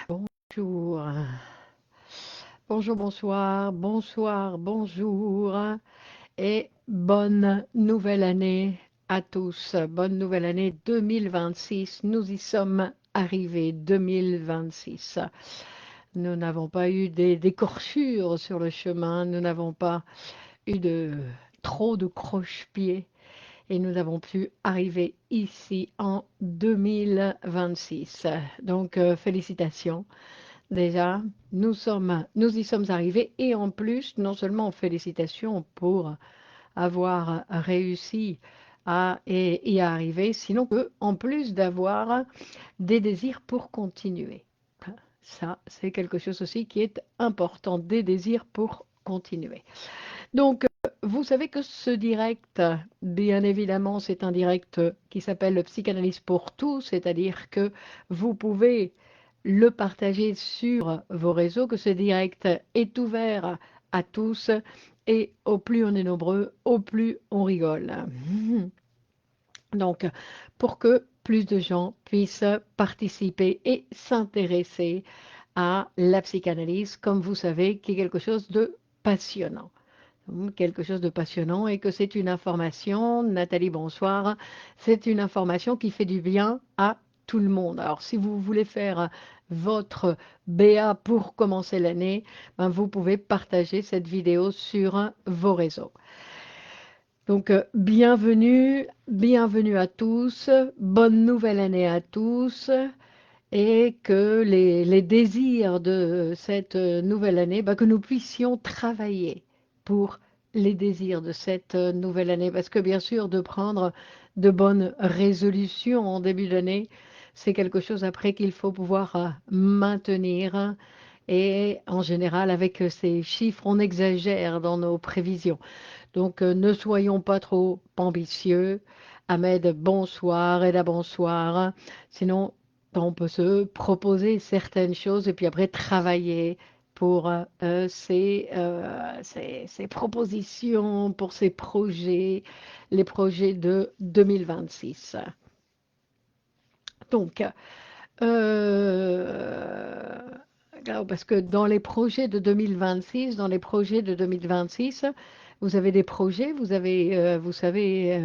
Bonjour. Bonjour, bonsoir, bonsoir, bonjour et bonne nouvelle année à tous. Bonne nouvelle année 2026. Nous y sommes arrivés, 2026. Nous n'avons pas eu d'écorchures sur le chemin, nous n'avons pas eu trop de croche-pieds et nous avons pu arriver ici en 2026. Donc, félicitations. Déjà, nous y sommes arrivés et en plus, non seulement félicitations pour avoir réussi à y arriver, sinon que, en plus d'avoir des désirs pour continuer. Ça, c'est quelque chose aussi qui est important, des désirs pour continuer. Donc, vous savez que ce direct, bien évidemment, c'est un direct qui s'appelle le Psychanalyse pour tous, c'est-à-dire que vous pouvez le partager sur vos réseaux, que ce direct est ouvert à tous et au plus on est nombreux, au plus on rigole. Donc, pour que plus de gens puissent participer et s'intéresser à la psychanalyse, comme vous savez, qui est quelque chose de passionnant. Quelque chose de passionnant et que c'est une information, Nathalie, bonsoir, c'est une information qui fait du bien à tout le monde. Alors, si vous voulez faire votre BA pour commencer l'année, ben, vous pouvez partager cette vidéo sur vos réseaux. Donc, bienvenue à tous, bonne nouvelle année à tous, et que les désirs de cette nouvelle année, ben, que nous puissions travailler pour les désirs de cette nouvelle année, parce que bien sûr, de prendre de bonnes résolutions en début d'année, c'est quelque chose après qu'il faut pouvoir maintenir. Et en général, avec ces chiffres, on exagère dans nos prévisions. Donc, ne soyons pas trop ambitieux. Ahmed, bonsoir. Eda, bonsoir. Sinon, on peut se proposer certaines choses et puis après travailler pour ces propositions, pour ces projets, les projets de 2026. Donc, euh, parce que dans les projets de 2026, vous avez des projets, vous savez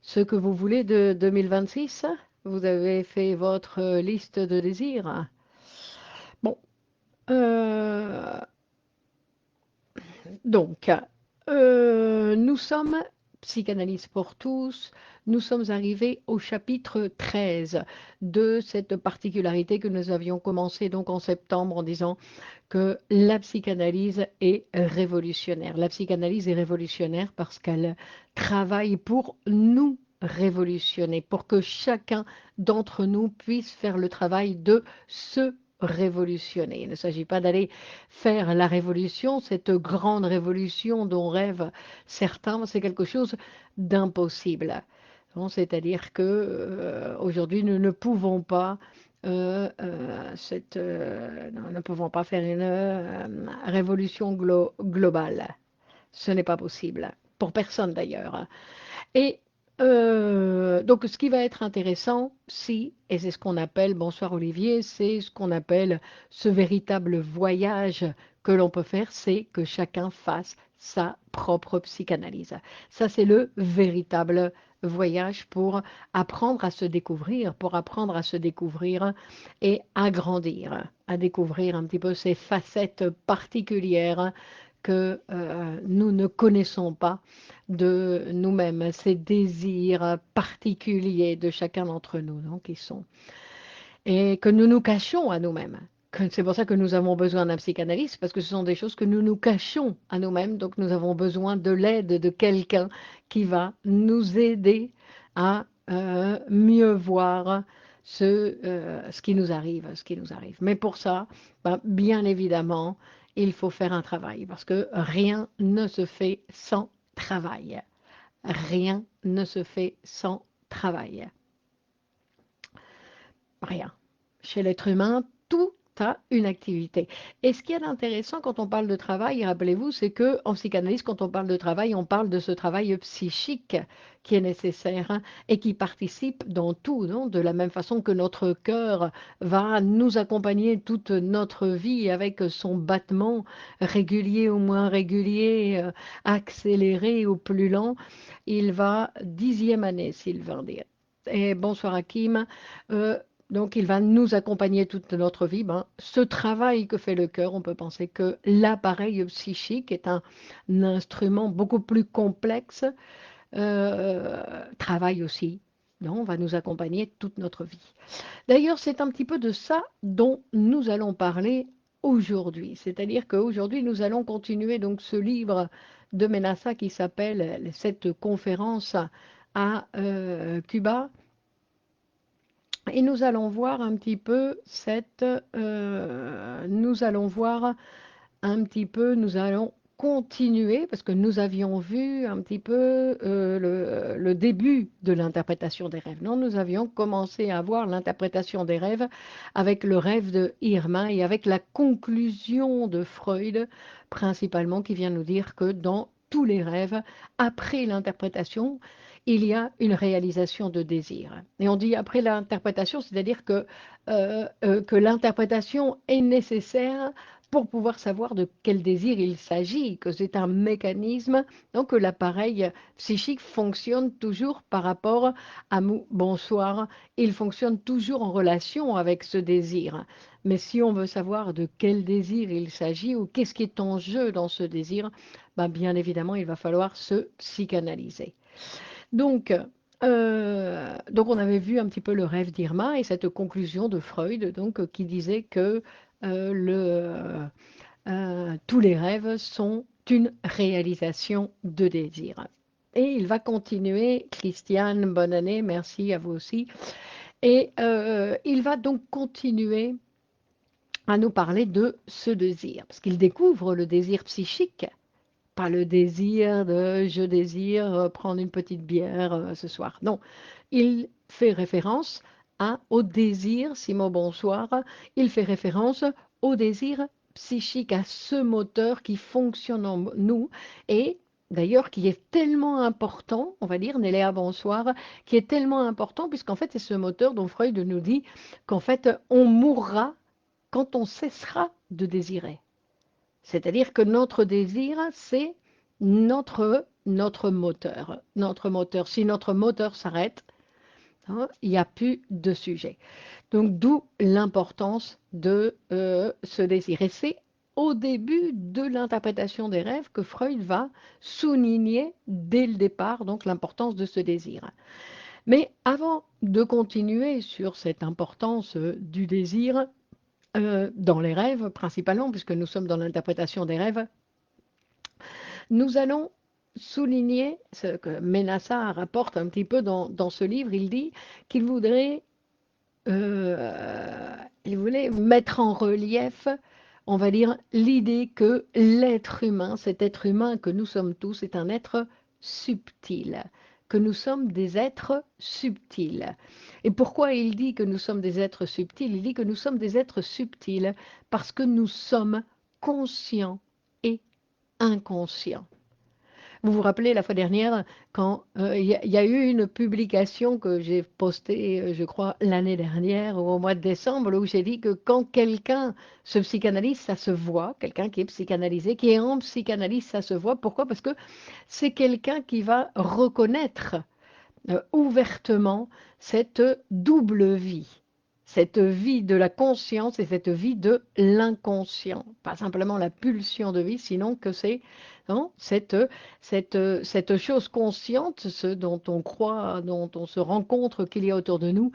ce que vous voulez de 2026. Vous avez fait votre liste de désirs. Bon, euh, donc, nous sommes Psychanalyse pour tous. Nous sommes arrivés au chapitre 13 de cette particularité que nous avions commencé donc en septembre en disant que la psychanalyse est révolutionnaire. La psychanalyse est révolutionnaire parce qu'elle travaille pour nous révolutionner, pour que chacun d'entre nous puisse faire le travail de se révolutionner. Il ne s'agit pas d'aller faire la révolution, cette grande révolution dont rêvent certains, c'est quelque chose d'impossible. C'est-à-dire que aujourd'hui, nous ne pouvons pas nous ne pouvons pas faire une révolution globale. Ce n'est pas possible, pour personne d'ailleurs. Et donc, ce qui va être intéressant, et c'est ce qu'on appelle, bonsoir Olivier, c'est ce qu'on appelle ce véritable voyage que l'on peut faire, c'est que chacun fasse sa propre psychanalyse. Ça, c'est le véritable voyage pour apprendre à se découvrir, et à grandir, à découvrir un petit peu ces facettes particulières que nous ne connaissons pas de nous-mêmes, ces désirs particuliers de chacun d'entre nous, donc, qui sont, et que nous nous cachons à nous-mêmes. C'est pour ça que nous avons besoin d'un psychanalyste, parce que ce sont des choses que nous nous cachons à nous-mêmes, donc nous avons besoin de l'aide de quelqu'un qui va nous aider à mieux voir ce qui nous arrive, Mais pour ça, ben, bien évidemment, il faut faire un travail, parce que rien ne se fait sans travail. Rien ne se fait sans travail. Rien. Chez l'être humain, tout à une activité. Et ce qui est intéressant quand on parle de travail, rappelez-vous, c'est que en psychanalyse, quand on parle de travail, on parle de ce travail psychique qui est nécessaire, hein, et qui participe dans tout, non? De la même façon que notre cœur va nous accompagner toute notre vie avec son battement régulier ou moins régulier, accéléré ou plus lent, il va dixième année, Sylvain dire. Et bonsoir Hakim. Euh, donc, il va nous accompagner toute notre vie. Ben, ce travail que fait le cœur, on peut penser que l'appareil psychique est un instrument beaucoup plus complexe, travaille aussi. Non, on va nous accompagner toute notre vie. D'ailleurs, c'est un petit peu de ça dont nous allons parler aujourd'hui. C'est-à-dire qu'aujourd'hui, nous allons continuer donc ce livre de Menassa qui s'appelle cette conférence à Cuba. Et nous allons voir un petit peu nous allons voir un petit peu, nous allons continuer, parce que nous avions vu un petit peu le début de l'interprétation des rêves. Non, nous avions commencé à voir l'interprétation des rêves avec le rêve de Irma et avec la conclusion de Freud, principalement, qui vient nous dire que dans tous les rêves, après l'interprétation, il y a une réalisation de désir. Et on dit après l'interprétation, c'est-à-dire que l'interprétation est nécessaire pour pouvoir savoir de quel désir il s'agit, que c'est un mécanisme, donc que l'appareil psychique fonctionne toujours par rapport à bonsoir, il fonctionne toujours en relation avec ce désir. Mais si on veut savoir de quel désir il s'agit ou qu'est-ce qui est en jeu dans ce désir, ben bien évidemment, il va falloir se psychanalyser. Donc, on avait vu un petit peu le rêve d'Irma et cette conclusion de Freud, donc, qui disait que tous les rêves sont une réalisation de désir. Et il va continuer, Christiane, bonne année, merci à vous aussi. Et il va donc continuer à nous parler de ce désir, parce qu'il découvre le désir psychique, pas le désir de je désire prendre une petite bière ce soir. Non, il fait référence au désir, Simon, bonsoir, il fait référence au désir psychique, à ce moteur qui fonctionne en nous et d'ailleurs qui est tellement important, on va dire, Néléa, bonsoir, qui est tellement important puisqu'en fait c'est ce moteur dont Freud nous dit qu'en fait on mourra quand on cessera de désirer. C'est-à-dire que notre désir, c'est notre moteur. Notre moteur. Si notre moteur s'arrête, hein, il n'y a plus de sujet. Donc, d'où l'importance de ce désir. Et c'est au début de l'interprétation des rêves que Freud va souligner dès le départ donc l'importance de ce désir. Mais avant de continuer sur cette importance du désir, dans les rêves principalement, puisque nous sommes dans l'interprétation des rêves, nous allons souligner ce que Menassa rapporte un petit peu dans ce livre. Il dit qu'il il voulait mettre en relief, on va dire, l'idée que l'être humain, cet être humain que nous sommes tous, est un être subtil, que nous sommes des êtres subtils. Et pourquoi il dit que nous sommes des êtres subtils? Il dit que nous sommes des êtres subtils parce que nous sommes conscients et inconscients. Vous vous rappelez la fois dernière, quand y a eu une publication que j'ai postée, je crois, l'année dernière ou au mois de décembre, où j'ai dit que quand quelqu'un se psychanalyse, ça se voit, quelqu'un qui est psychanalysé, qui est en psychanalyse, ça se voit. Pourquoi? Parce que c'est quelqu'un qui va reconnaître ouvertement cette double vie. Cette vie de la conscience et cette vie de l'inconscient. Pas simplement la pulsion de vie, sinon que c'est non, cette chose consciente, ce dont on croit, dont on se rend compte qu'il y a autour de nous.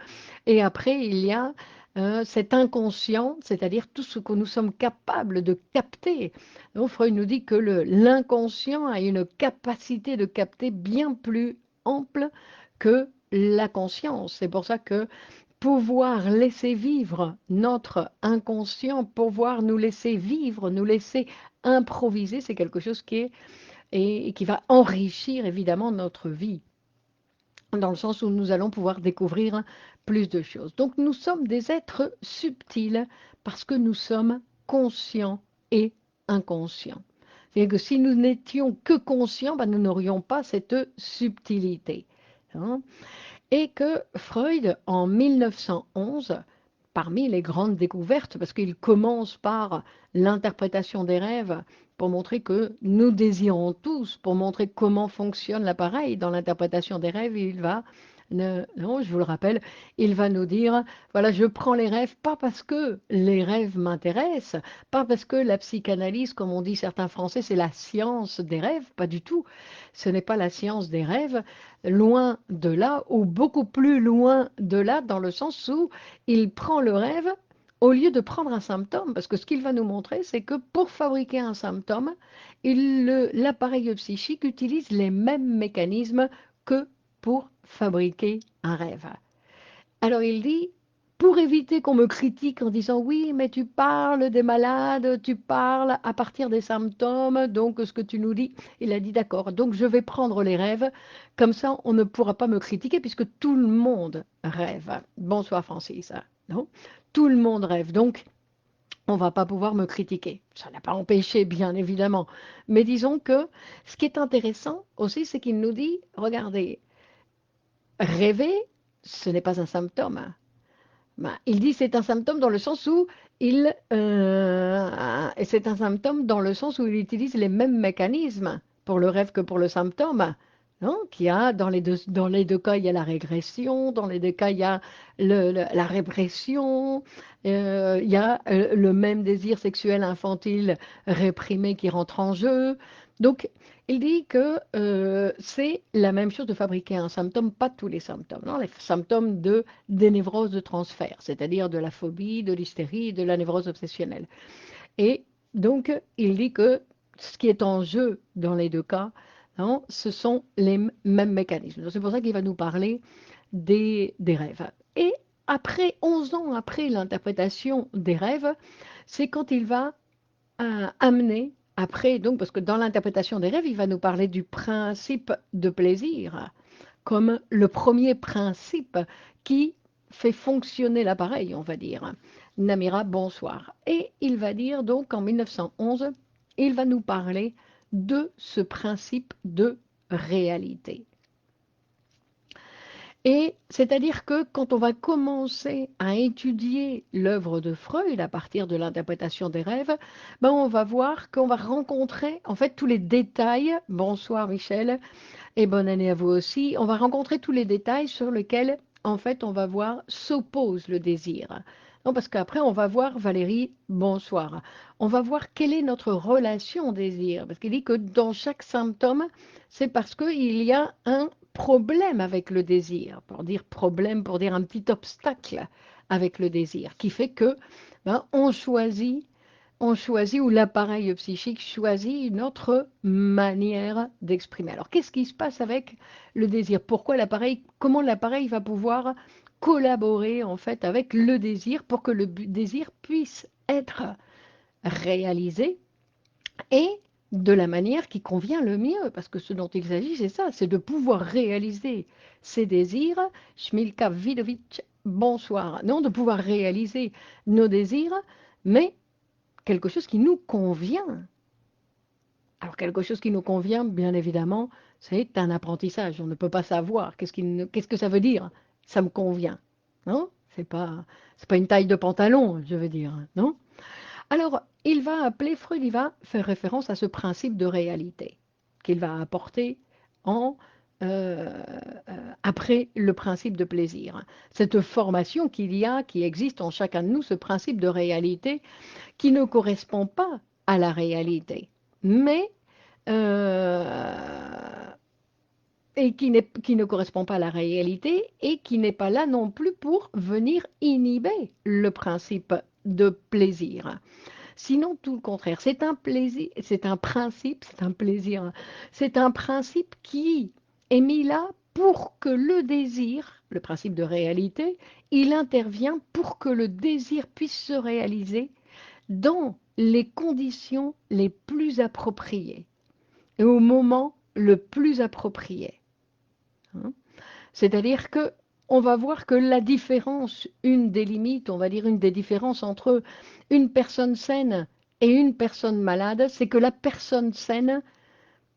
Et après, il y a cet inconscient, c'est-à-dire tout ce que nous sommes capables de capter. Donc, Freud nous dit que l'inconscient a une capacité de capter bien plus ample que la conscience. C'est pour ça que pouvoir laisser vivre notre inconscient, pouvoir nous laisser vivre, nous laisser improviser, c'est quelque chose qui est et qui va enrichir évidemment notre vie. dans le sens où nous allons pouvoir découvrir plus de choses. Donc nous sommes des êtres subtils parce que nous sommes conscients et inconscients. C'est-à-dire que si nous n'étions que conscients, ben, nous n'aurions pas cette subtilité. Hein. Et que Freud, en 1911, parmi les grandes découvertes, parce qu'il commence par l'interprétation des rêves pour montrer que nous désirons tous, pour montrer comment fonctionne l'appareil dans l'interprétation des rêves, il va, non, je vous le rappelle, il va nous dire, voilà, je prends les rêves pas parce que les rêves m'intéressent, pas parce que la psychanalyse, comme on dit certains Français, c'est la science des rêves, pas du tout. Ce n'est pas la science des rêves, loin de là, ou beaucoup plus loin de là, dans le sens où il prend le rêve au lieu de prendre un symptôme, parce que ce qu'il va nous montrer, c'est que pour fabriquer un symptôme, l'appareil psychique utilise les mêmes mécanismes que pour fabriquer un rêve. Alors il dit, pour éviter qu'on me critique en disant oui, mais tu parles des malades, tu parles à partir des symptômes, donc ce que tu nous dis, il a dit d'accord, donc je vais prendre les rêves, comme ça on ne pourra pas me critiquer puisque tout le monde rêve. Bonsoir Francis. Non, tout le monde rêve, donc on ne va pas pouvoir me critiquer. Ça n'a pas empêché, bien évidemment. Mais disons que ce qui est intéressant aussi, c'est qu'il nous dit, regardez, rêver, ce n'est pas un symptôme. Ben, il dit c'est un symptôme dans le sens où c'est un symptôme dans le sens où il utilise les mêmes mécanismes pour le rêve que pour le symptôme. Non, qu'il y a dans les deux cas, il y a la régression, dans les deux cas, il y a la répression, il y a le même désir sexuel infantile réprimé qui rentre en jeu. Donc, il dit que c'est la même chose de fabriquer un symptôme, pas tous les symptômes, non, les symptômes des névroses de transfert, c'est-à-dire de la phobie, de l'hystérie, de la névrose obsessionnelle. Et donc, il dit que ce qui est en jeu dans les deux cas, non, ce sont les mêmes mécanismes. C'est pour ça qu'il va nous parler des rêves. Et après, 11 ans après l'interprétation des rêves, c'est quand il va amener, après, donc, parce que dans l'interprétation des rêves, il va nous parler du principe de plaisir comme le premier principe qui fait fonctionner l'appareil, on va dire. Namira, bonsoir. Et il va dire donc en 1911, il va nous parler de ce principe de réalité. Et c'est-à-dire que quand on va commencer à étudier l'œuvre de Freud à partir de l'interprétation des rêves, ben on va voir qu'on va rencontrer en fait tous les détails. Bonsoir Michel, et bonne année à vous aussi. On va rencontrer tous les détails sur lesquels, en fait, on va voir s'oppose le désir. Non, parce qu'après, on va voir, Valérie, bonsoir. On va voir quelle est notre relation au désir. Parce qu'il dit que dans chaque symptôme, c'est parce qu'il y a un problème avec le désir. Pour dire problème, pour dire un petit obstacle avec le désir, qui fait que ben, on choisit ou l'appareil psychique choisit une autre manière d'exprimer. Alors, qu'est-ce qui se passe avec le désir? Comment l'appareil va pouvoir collaborer en fait avec le désir pour que le désir puisse être réalisé et de la manière qui convient le mieux, parce que ce dont il s'agit, c'est ça, c'est de pouvoir réaliser ses désirs. Shmilka Vidovic, bonsoir. Non, de pouvoir réaliser nos désirs, mais quelque chose qui nous convient. Alors quelque chose qui nous convient, bien évidemment, c'est un apprentissage. On ne peut pas savoir qu'est-ce que ça veut dire. Ça me convient, non? C'est pas une taille de pantalon, je veux dire, non? Alors Freud, il va faire référence à ce principe de réalité qu'il va apporter en après le principe de plaisir. Cette formation qui existe en chacun de nous, ce principe de réalité qui ne correspond pas à la réalité, mais euh, qui ne correspond pas à la réalité et qui n'est pas là non plus pour venir inhiber le principe de plaisir. Sinon, tout le contraire. C'est un plaisir, c'est un principe, c'est un plaisir, c'est un principe qui est mis là pour que le désir, le principe de réalité, il intervient pour que le désir puisse se réaliser dans les conditions les plus appropriées et au moment le plus approprié. Hein. C'est-à-dire que on va voir que la différence, une des limites, on va dire une des différences entre une personne saine et une personne malade, c'est que la personne saine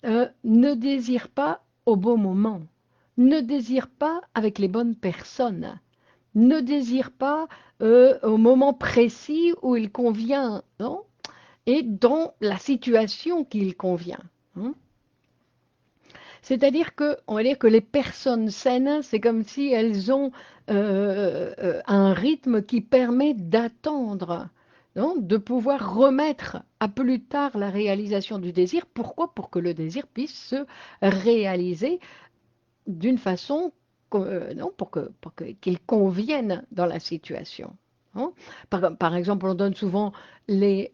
ne désire pas au bon moment, ne désire pas avec les bonnes personnes, ne désire pas au moment précis où il convient, non? Et dans la situation qu'il convient. Hein. C'est-à-dire que, on va dire que les personnes saines, c'est comme si elles ont un rythme qui permet d'attendre, non, de pouvoir remettre à plus tard la réalisation du désir. Pourquoi? Pour que le désir puisse se réaliser d'une façon, non, qu'il convienne dans la situation. Hein. Par exemple, on donne souvent les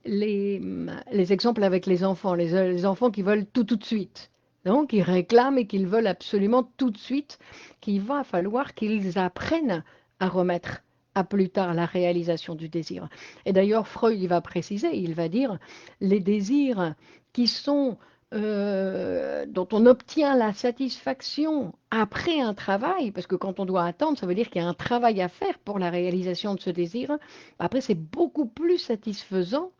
exemples avec les enfants, les enfants qui veulent tout de suite. Donc, ils réclament et qu'ils veulent absolument tout de suite, qu'il va falloir qu'ils apprennent à remettre à plus tard la réalisation du désir. Et d'ailleurs, Freud il va préciser, il va dire, les désirs qui sont dont on obtient la satisfaction après un travail, parce que quand on doit attendre, ça veut dire qu'il y a un travail à faire pour la réalisation de ce désir. Après, c'est beaucoup plus satisfaisant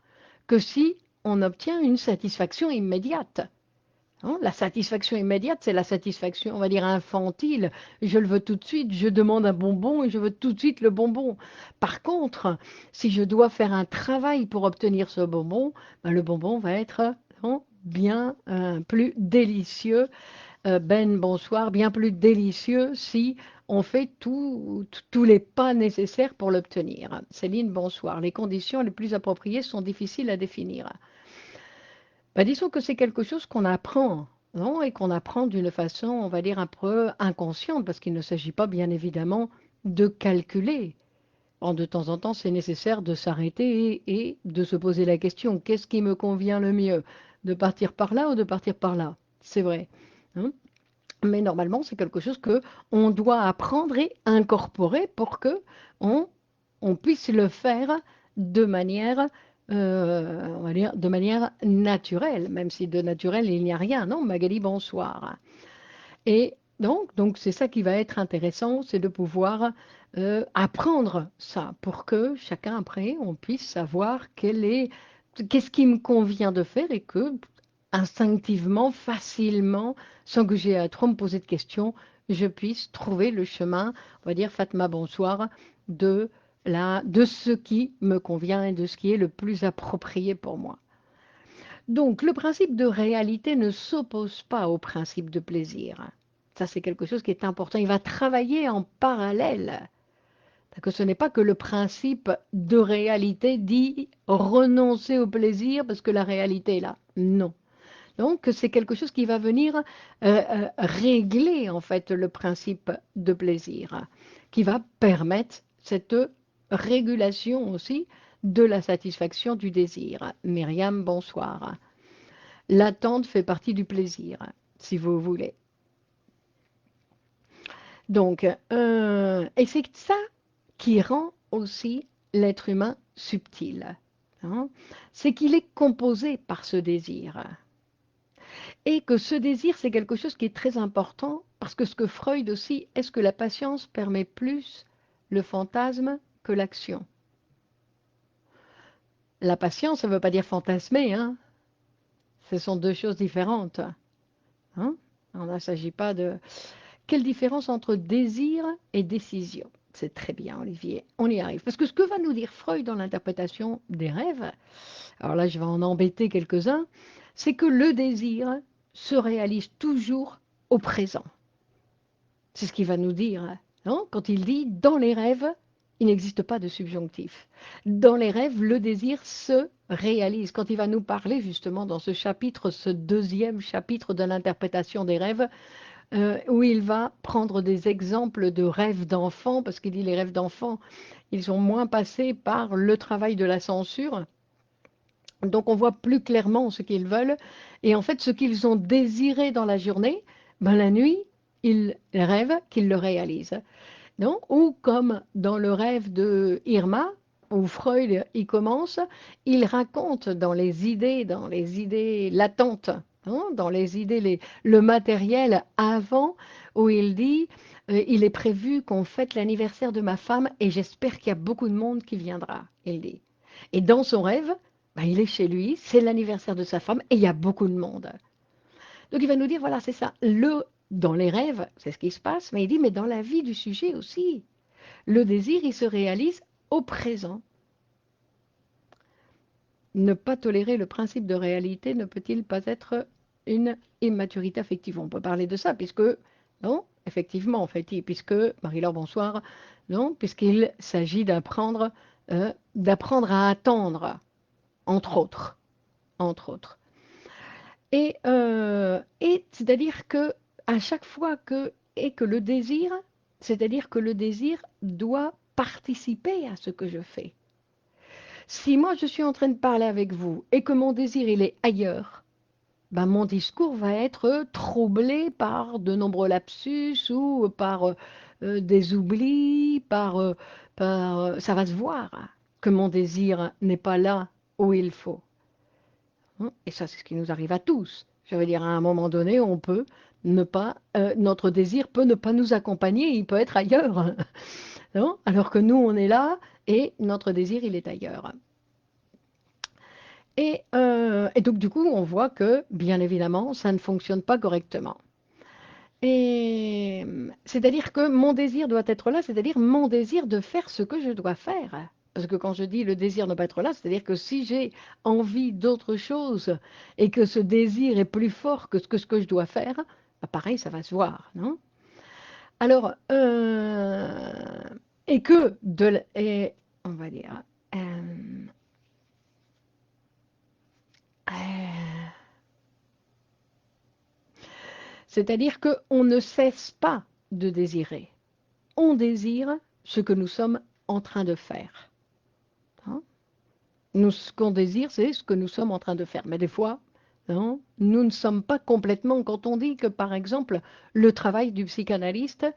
que si on obtient une satisfaction immédiate. Hein, la satisfaction immédiate, c'est la satisfaction, on va dire, infantile. Je le veux tout de suite, je demande un bonbon et je veux tout de suite le bonbon. Par contre, si je dois faire un travail pour obtenir ce bonbon, ben, le bonbon va être hein, bien plus délicieux. Ben, bonsoir, bien plus délicieux si on fait tous les pas nécessaires pour l'obtenir. Céline, bonsoir. Les conditions les plus appropriées sont difficiles à définir. Bah, disons que c'est quelque chose qu'on apprend, non? Et qu'on apprend d'une façon, on va dire, un peu inconsciente, parce qu'il ne s'agit pas, bien évidemment, de calculer. De temps en temps, c'est nécessaire de s'arrêter et de se poser la question, qu'est-ce qui me convient le mieux? De partir par là ou de partir par là? C'est vrai. Hein. Mais normalement, c'est quelque chose que on doit apprendre et incorporer pour que on, on puisse le faire de manière, on va dire, de manière naturelle, même si de naturel il n'y a rien. Non, Magali, bonsoir. Et donc c'est ça qui va être intéressant, c'est de pouvoir apprendre ça pour que chacun après on puisse savoir qu'est-ce qui me convient de faire et que instinctivement, facilement, sans que j'ai à trop me poser de questions, je puisse trouver le chemin, on va dire Fatma bonsoir, de ce qui me convient et de ce qui est le plus approprié pour moi. Donc, le principe de réalité ne s'oppose pas au principe de plaisir. Ça, c'est quelque chose qui est important. Il va travailler en parallèle. Que ce n'est pas que le principe de réalité dit renoncer au plaisir parce que la réalité est là. Non. Donc, c'est quelque chose qui va venir régler en fait le principe de plaisir, qui va permettre cette régulation aussi de la satisfaction du désir. Myriam, bonsoir. L'attente fait partie du plaisir, si vous voulez. Donc, et c'est ça qui rend aussi l'être humain subtil. Hein, c'est qu'il est composé par ce désir. Et que ce désir, c'est quelque chose qui est très important, parce que ce que Freud aussi, est-ce que la patience permet plus le fantasme que l'action? La patience, ça ne veut pas dire fantasmer, hein. Ce sont deux choses différentes. Hein. Il ne s'agit pas de... Quelle différence entre désir et décision? C'est très bien, Olivier. On y arrive. Parce que ce que va nous dire Freud dans l'interprétation des rêves, alors là, je vais en embêter quelques-uns, c'est que le désir se réalise toujours au présent. C'est ce qu'il va nous dire, non? Quand il dit dans les rêves, il n'existe pas de subjonctif. Dans les rêves, le désir se réalise. Quand il va nous parler justement dans ce chapitre, ce deuxième chapitre de l'interprétation des rêves, où il va prendre des exemples de rêves d'enfants, parce qu'il dit les rêves d'enfants, ils sont moins passés par le travail de la censure. Donc on voit plus clairement ce qu'ils veulent. Et en fait, ce qu'ils ont désiré dans la journée, ben, la nuit, ils rêvent qu'ils le réalisent. Non? Ou comme dans le rêve de Irma, où Freud y commence, il raconte dans les idées latentes, hein, dans les idées, le matériel avant, où il dit il est prévu qu'on fête l'anniversaire de ma femme et j'espère qu'il y a beaucoup de monde qui viendra, il dit. Et dans son rêve, ben, il est chez lui, c'est l'anniversaire de sa femme et il y a beaucoup de monde. Donc il va nous dire, voilà, c'est ça. Dans les rêves, c'est ce qui se passe, mais il dit, mais dans la vie du sujet aussi. Le désir, il se réalise au présent. Ne pas tolérer le principe de réalité ne peut-il pas être une immaturité affective? On peut parler de ça, puisque, non, effectivement, en fait, puisque, Marie-Laure, bonsoir, non, puisqu'il s'agit d'apprendre à attendre, entre autres, entre autres. Et c'est-à-dire que à chaque fois que le désir, c'est-à-dire que le désir doit participer à ce que je fais. Si moi je suis en train de parler avec vous et que mon désir il est ailleurs, ben mon discours va être troublé par de nombreux lapsus ou par des oublis, ça va se voir que mon désir n'est pas là où il faut. Et ça, c'est ce qui nous arrive à tous. Je veux dire, à un moment donné, on peut ne pas, notre désir peut ne pas nous accompagner, il peut être ailleurs, non? Alors que nous, on est là et notre désir, il est ailleurs. Et donc, du coup, on voit que, bien évidemment, ça ne fonctionne pas correctement. Et c'est-à-dire que mon désir doit être là, c'est-à-dire mon désir de faire ce que je dois faire. Parce que quand je dis le désir ne pas être là, c'est-à-dire que si j'ai envie d'autre chose et que ce désir est plus fort que ce que je dois faire, bah pareil, ça va se voir, non? Alors, et que on va dire, euh, euh, c'est-à-dire qu'on ne cesse pas de désirer. On désire ce que nous sommes en train de faire. Hein. Ce qu'on désire, c'est ce que nous sommes en train de faire. Mais des fois, non, nous ne sommes pas complètement, quand on dit que, par exemple, le travail du psychanalyste,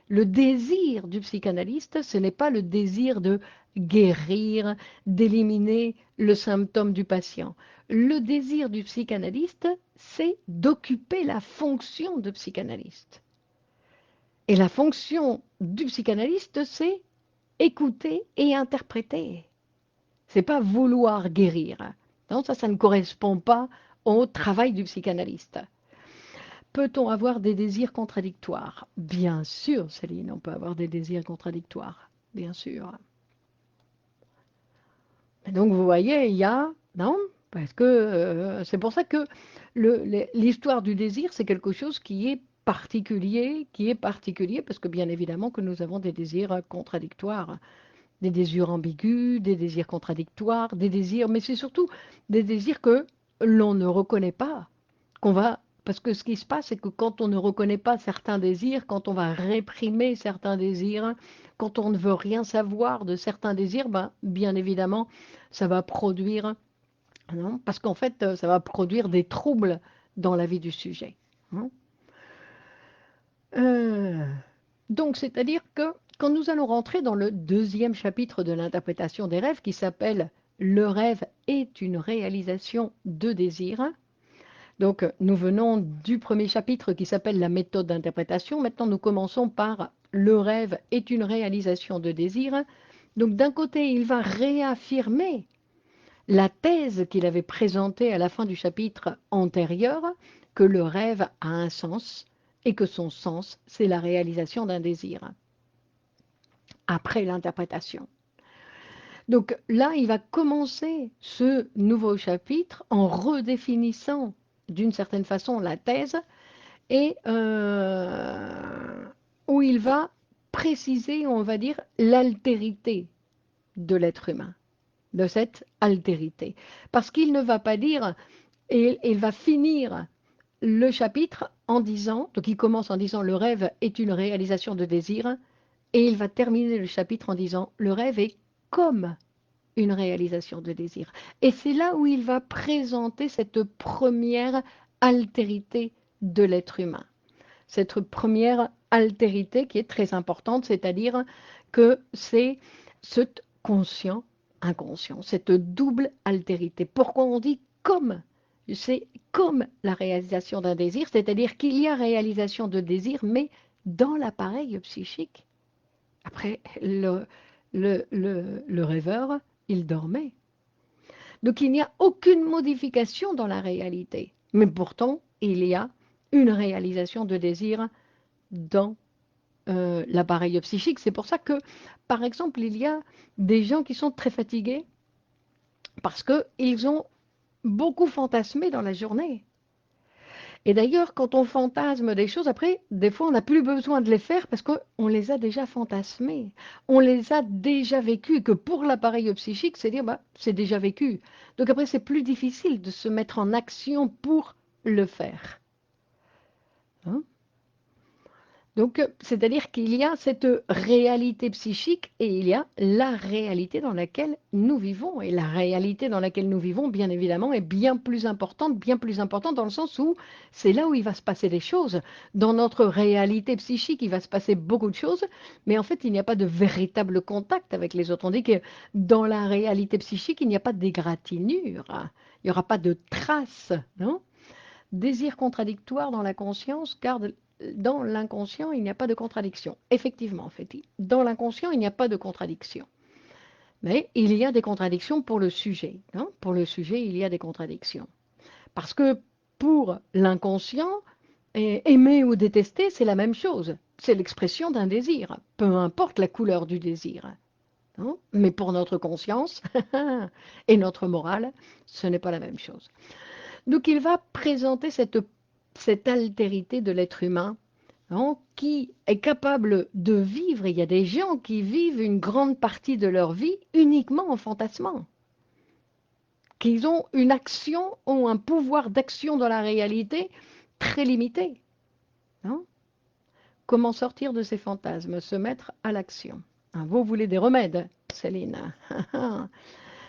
le désir du psychanalyste, ce n'est pas le désir de guérir, d'éliminer le symptôme du patient. Le désir du psychanalyste, c'est d'occuper la fonction de psychanalyste. Et la fonction du psychanalyste, c'est écouter et interpréter. C'est pas vouloir guérir. Non, ça ne correspond pas au travail du psychanalyste. Peut-on avoir des désirs contradictoires? Bien sûr, Céline, on peut avoir des désirs contradictoires. Bien sûr. Et donc, vous voyez, il y a... Non? Parce que c'est pour ça que l'histoire du désir, c'est quelque chose qui est particulier, parce que bien évidemment que nous avons des désirs contradictoires. Des désirs ambigus, des désirs contradictoires, des désirs, mais c'est surtout des désirs que l'on ne reconnaît pas, parce que ce qui se passe, c'est que quand on ne reconnaît pas certains désirs, quand on va réprimer certains désirs, quand on ne veut rien savoir de certains désirs, ben, bien évidemment, ça va produire, non, parce qu'en fait, ça va produire des troubles dans la vie du sujet. Hein. Euh, Donc, c'est-à-dire que quand nous allons rentrer dans le deuxième chapitre de l'interprétation des rêves, qui s'appelle Le rêve est une réalisation de désir. Donc, nous venons du premier chapitre qui s'appelle la méthode d'interprétation. Maintenant, nous commençons par Le rêve est une réalisation de désir. Donc, d'un côté, il va réaffirmer la thèse qu'il avait présentée à la fin du chapitre antérieur, que le rêve a un sens et que son sens, c'est la réalisation d'un désir après l'interprétation. Donc là, il va commencer ce nouveau chapitre en redéfinissant d'une certaine façon la thèse et où il va préciser, on va dire, l'altérité de l'être humain, de cette altérité. Parce qu'il ne va pas dire, et il va finir le chapitre en disant, donc il commence en disant le rêve est une réalisation de désir, et il va terminer le chapitre en disant le rêve est comme une réalisation de désir. Et c'est là où il va présenter cette première altérité de l'être humain. Cette première altérité qui est très importante, c'est-à-dire que c'est ce conscient, inconscient, cette double altérité. Pourquoi on dit comme? C'est comme la réalisation d'un désir, c'est-à-dire qu'il y a réalisation de désir, mais dans l'appareil psychique. Après, le rêveur, il dormait. Donc il n'y a aucune modification dans la réalité. Mais pourtant, il y a une réalisation de désir dans l'appareil psychique. C'est pour ça que, par exemple, il y a des gens qui sont très fatigués parce qu'ils ont beaucoup fantasmé dans la journée. Et d'ailleurs, quand on fantasme des choses, après, des fois, on n'a plus besoin de les faire parce qu'on les a déjà fantasmées. On les a déjà vécues. Que pour l'appareil psychique, c'est dire, bah, c'est déjà vécu. Donc après, c'est plus difficile de se mettre en action pour le faire. Hein. Donc, c'est-à-dire qu'il y a cette réalité psychique et il y a la réalité dans laquelle nous vivons. Et la réalité dans laquelle nous vivons, bien évidemment, est bien plus importante dans le sens où c'est là où il va se passer des choses. Dans notre réalité psychique, il va se passer beaucoup de choses, mais en fait, il n'y a pas de véritable contact avec les autres. On dit que dans la réalité psychique, il n'y a pas d'égratignure, hein. Il n'y aura pas de traces, non? Désir contradictoire dans la conscience, car dans l'inconscient, il n'y a pas de contradiction. Effectivement, en fait, dans l'inconscient, il n'y a pas de contradiction. Mais il y a des contradictions pour le sujet. Hein. Pour le sujet, il y a des contradictions. Parce que pour l'inconscient, aimer ou détester, c'est la même chose. C'est l'expression d'un désir, peu importe la couleur du désir. Hein. Mais pour notre conscience et notre morale, ce n'est pas la même chose. Donc il va présenter cette altérité de l'être humain, hein, qui est capable de vivre. Et il y a des gens qui vivent une grande partie de leur vie uniquement en fantasmant, qu'ils ont une action, ont un pouvoir d'action dans la réalité très limité. Hein. Comment sortir de ces fantasmes? Se mettre à l'action. Hein, vous voulez des remèdes, Céline?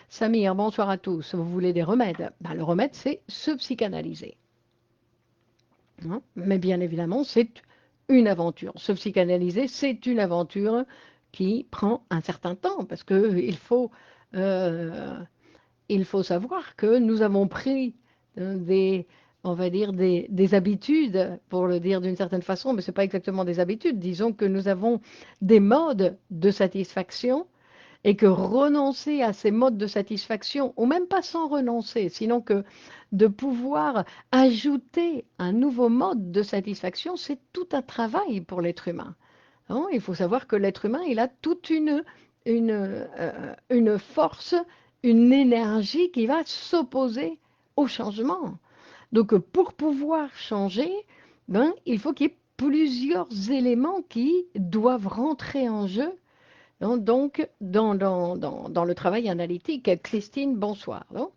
Samir, bonsoir à tous. Vous voulez des remèdes? Ben, le remède, c'est se psychanalyser. Hein. Mais bien évidemment, c'est une aventure. Se psychanalyser, c'est une aventure qui prend un certain temps, parce il faut savoir que nous avons pris on va dire, des habitudes, pour le dire d'une certaine façon, mais ce n'est pas exactement des habitudes. Disons que nous avons des modes de satisfaction et que renoncer à ces modes de satisfaction, ou même pas sans renoncer, sinon que de pouvoir ajouter un nouveau mode de satisfaction, c'est tout un travail pour l'être humain. Hein. Il faut savoir que l'être humain, il a toute une force, une énergie qui va s'opposer au changement. Donc pour pouvoir changer, ben, il faut qu'il y ait plusieurs éléments qui doivent rentrer en jeu. Donc, dans le travail analytique, Christine, bonsoir. Non.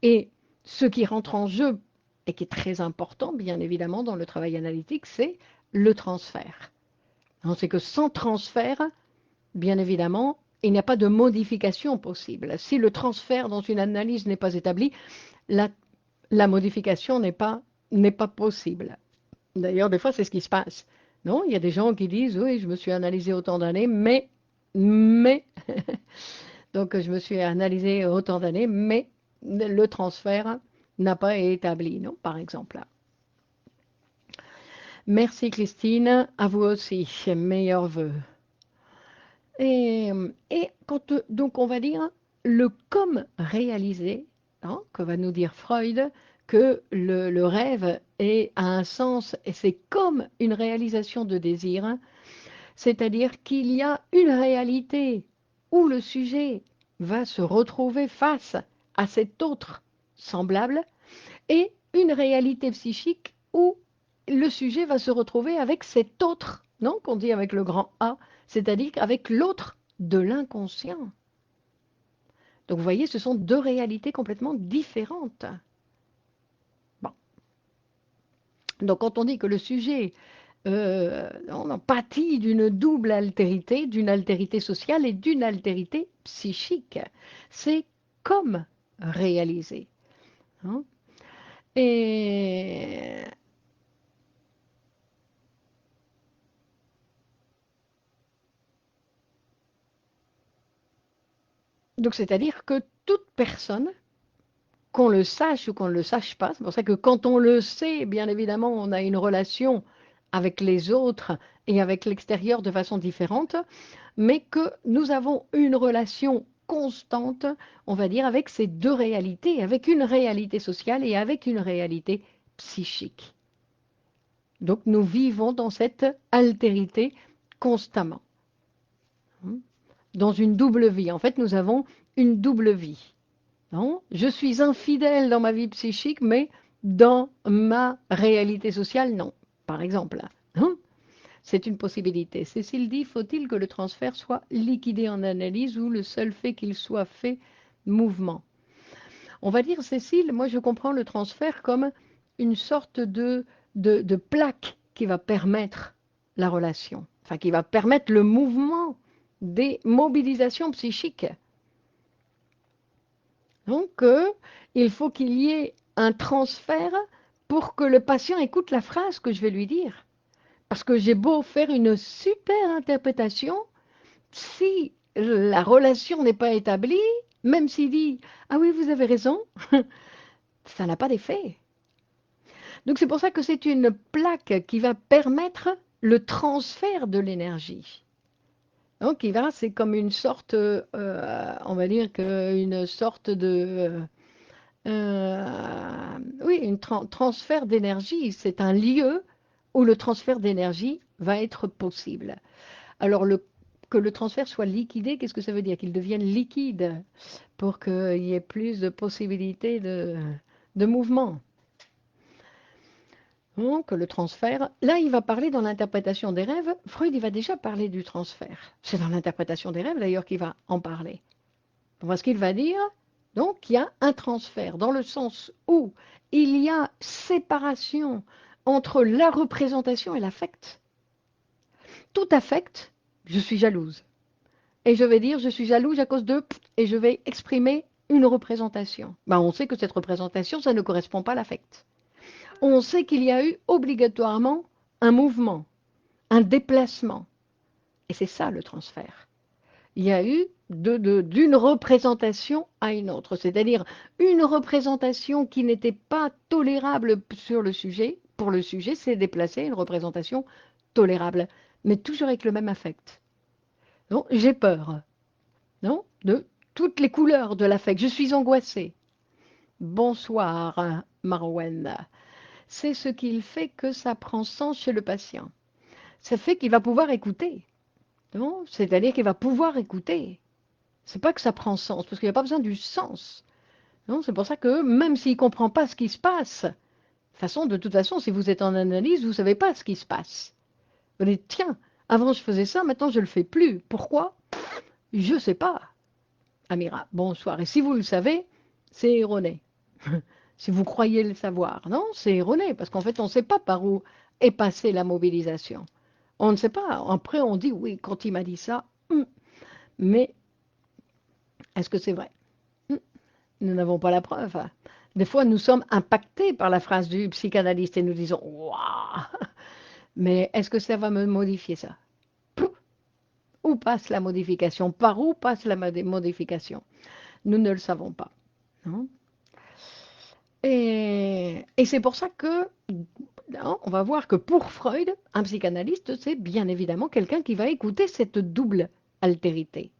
Et ce qui rentre en jeu et qui est très important, bien évidemment, dans le travail analytique, c'est le transfert. C'est que sans transfert, bien évidemment, il n'y a pas de modification possible. Si le transfert dans une analyse n'est pas établi, la, la modification n'est pas possible. D'ailleurs, des fois, c'est ce qui se passe. Non, il y a des gens qui disent, oui, je me suis analysé autant d'années, mais, donc je me suis analysé autant d'années, mais le transfert n'a pas été établi, non, par exemple. Merci Christine, à vous aussi, meilleurs vœux. Et quand, donc on va dire le comme réalisé, hein, que va nous dire Freud, que le rêve a un sens et c'est comme une réalisation de désir, c'est-à-dire qu'il y a une réalité où le sujet va se retrouver face à cet autre semblable et une réalité psychique où le sujet va se retrouver avec cet autre, non, qu'on dit avec le grand A, c'est-à-dire avec l'autre de l'inconscient. Donc vous voyez, ce sont deux réalités complètement différentes. Bon. Donc quand on dit que le sujet on pâtit d'une double altérité, d'une altérité sociale et d'une altérité psychique, c'est comme réalisé. Hein. Et donc c'est-à-dire que toute personne, qu'on le sache ou qu'on ne le sache pas, c'est pour ça que quand on le sait, bien évidemment, on a une relation avec les autres et avec l'extérieur de façon différente, mais que nous avons une relation constante, on va dire, avec ces deux réalités, avec une réalité sociale et avec une réalité psychique. Donc nous vivons dans cette altérité constamment, dans une double vie. En fait, nous avons une double vie. Non, je suis infidèle dans ma vie psychique, mais dans ma réalité sociale, non. Par exemple, hein, c'est une possibilité. Cécile dit, faut-il que le transfert soit liquidé en analyse ou le seul fait qu'il soit fait mouvement? On va dire, Cécile, moi je comprends le transfert comme une sorte de plaque qui va permettre la relation, enfin qui va permettre le mouvement des mobilisations psychiques. Donc, il faut qu'il y ait un transfert pour que le patient écoute la phrase que je vais lui dire. Parce que j'ai beau faire une super interprétation, si la relation n'est pas établie, même s'il dit «Ah oui, vous avez raison», ça n'a pas d'effet. Donc c'est pour ça que c'est une plaque qui va permettre le transfert de l'énergie. Donc c'est comme une sorte, on va dire qu'une sorte de oui, un transfert d'énergie, c'est un lieu où le transfert d'énergie va être possible. Alors, que le transfert soit liquidé, qu'est-ce que ça veut dire? Qu'il devienne liquide pour qu'il y ait plus de possibilités de mouvement. Donc, le transfert, là, il va parler dans l'interprétation des rêves. Freud, il va déjà parler du transfert. C'est dans l'interprétation des rêves, d'ailleurs, qu'il va en parler. On voit ce qu'il va dire. Donc, il y a un transfert, dans le sens où il y a séparation entre la représentation et l'affect. Tout affect, je suis jalouse. Et je vais dire, je suis jalouse à cause de... Et je vais exprimer une représentation. Ben, on sait que cette représentation, ça ne correspond pas à l'affect. On sait qu'il y a eu obligatoirement un mouvement, un déplacement. Et c'est ça le transfert. Il y a eu d'une représentation à une autre, c'est-à-dire une représentation qui n'était pas tolérable sur le sujet, pour le sujet, c'est déplacé une représentation tolérable, mais toujours avec le même affect. Donc, j'ai peur, non, de toutes les couleurs de l'affect. Je suis angoissée. Bonsoir, Marouane. C'est ce qui fait que ça prend sens chez le patient. Ça fait qu'il va pouvoir écouter. C'est-à-dire qu'il va pouvoir écouter. C'est pas que ça prend sens, parce qu'il n'y a pas besoin du sens. Non, c'est pour ça que même s'il ne comprend pas ce qui se passe, de toute façon, si vous êtes en analyse, vous ne savez pas ce qui se passe. Vous dites, tiens, avant je faisais ça, maintenant je ne le fais plus. Pourquoi? Je ne sais pas. Amira, bonsoir. Et si vous le savez, c'est erroné. Si vous croyez le savoir, non, c'est erroné, parce qu'en fait, on ne sait pas par où est passée la mobilisation. On ne sait pas. Après, on dit, oui, quand il m'a dit ça, mais est-ce que c'est vrai? Nous n'avons pas la preuve. Des fois, nous sommes impactés par la phrase du psychanalyste et nous disons waouh, mais est-ce que ça va me modifier ça? Où passe la modification? Par où passe la modification? Nous ne le savons pas. Non, et c'est pour ça que non, on va voir que pour Freud, un psychanalyste, c'est bien évidemment quelqu'un qui va écouter cette double altérité.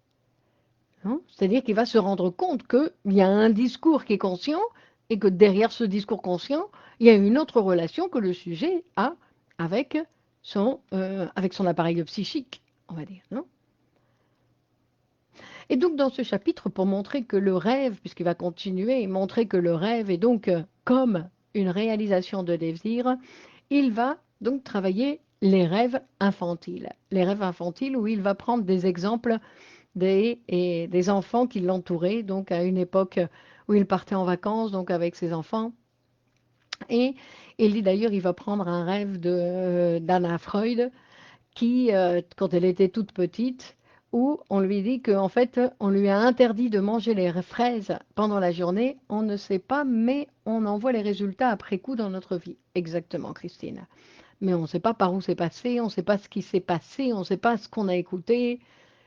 C'est-à-dire qu'il va se rendre compte qu'il y a un discours qui est conscient et que derrière ce discours conscient, il y a une autre relation que le sujet a avec avec son appareil psychique, on va dire. Non, et donc dans ce chapitre, pour montrer que le rêve, puisqu'il va continuer, montrer que le rêve est donc comme une réalisation de désir, il va donc travailler les rêves infantiles. Les rêves infantiles où il va prendre des exemples des enfants qui l'entouraient, donc à une époque où il partait en vacances, donc avec ses enfants. Et il dit d'ailleurs, il va prendre un rêve d'Anna Freud, qui, quand elle était toute petite, où on lui dit qu'en fait, on lui a interdit de manger les fraises pendant la journée. On ne sait pas, mais on en voit les résultats après coup dans notre vie. Exactement, Christine. Mais on ne sait pas par où c'est passé, on ne sait pas ce qui s'est passé, on ne sait pas ce qu'on a écouté.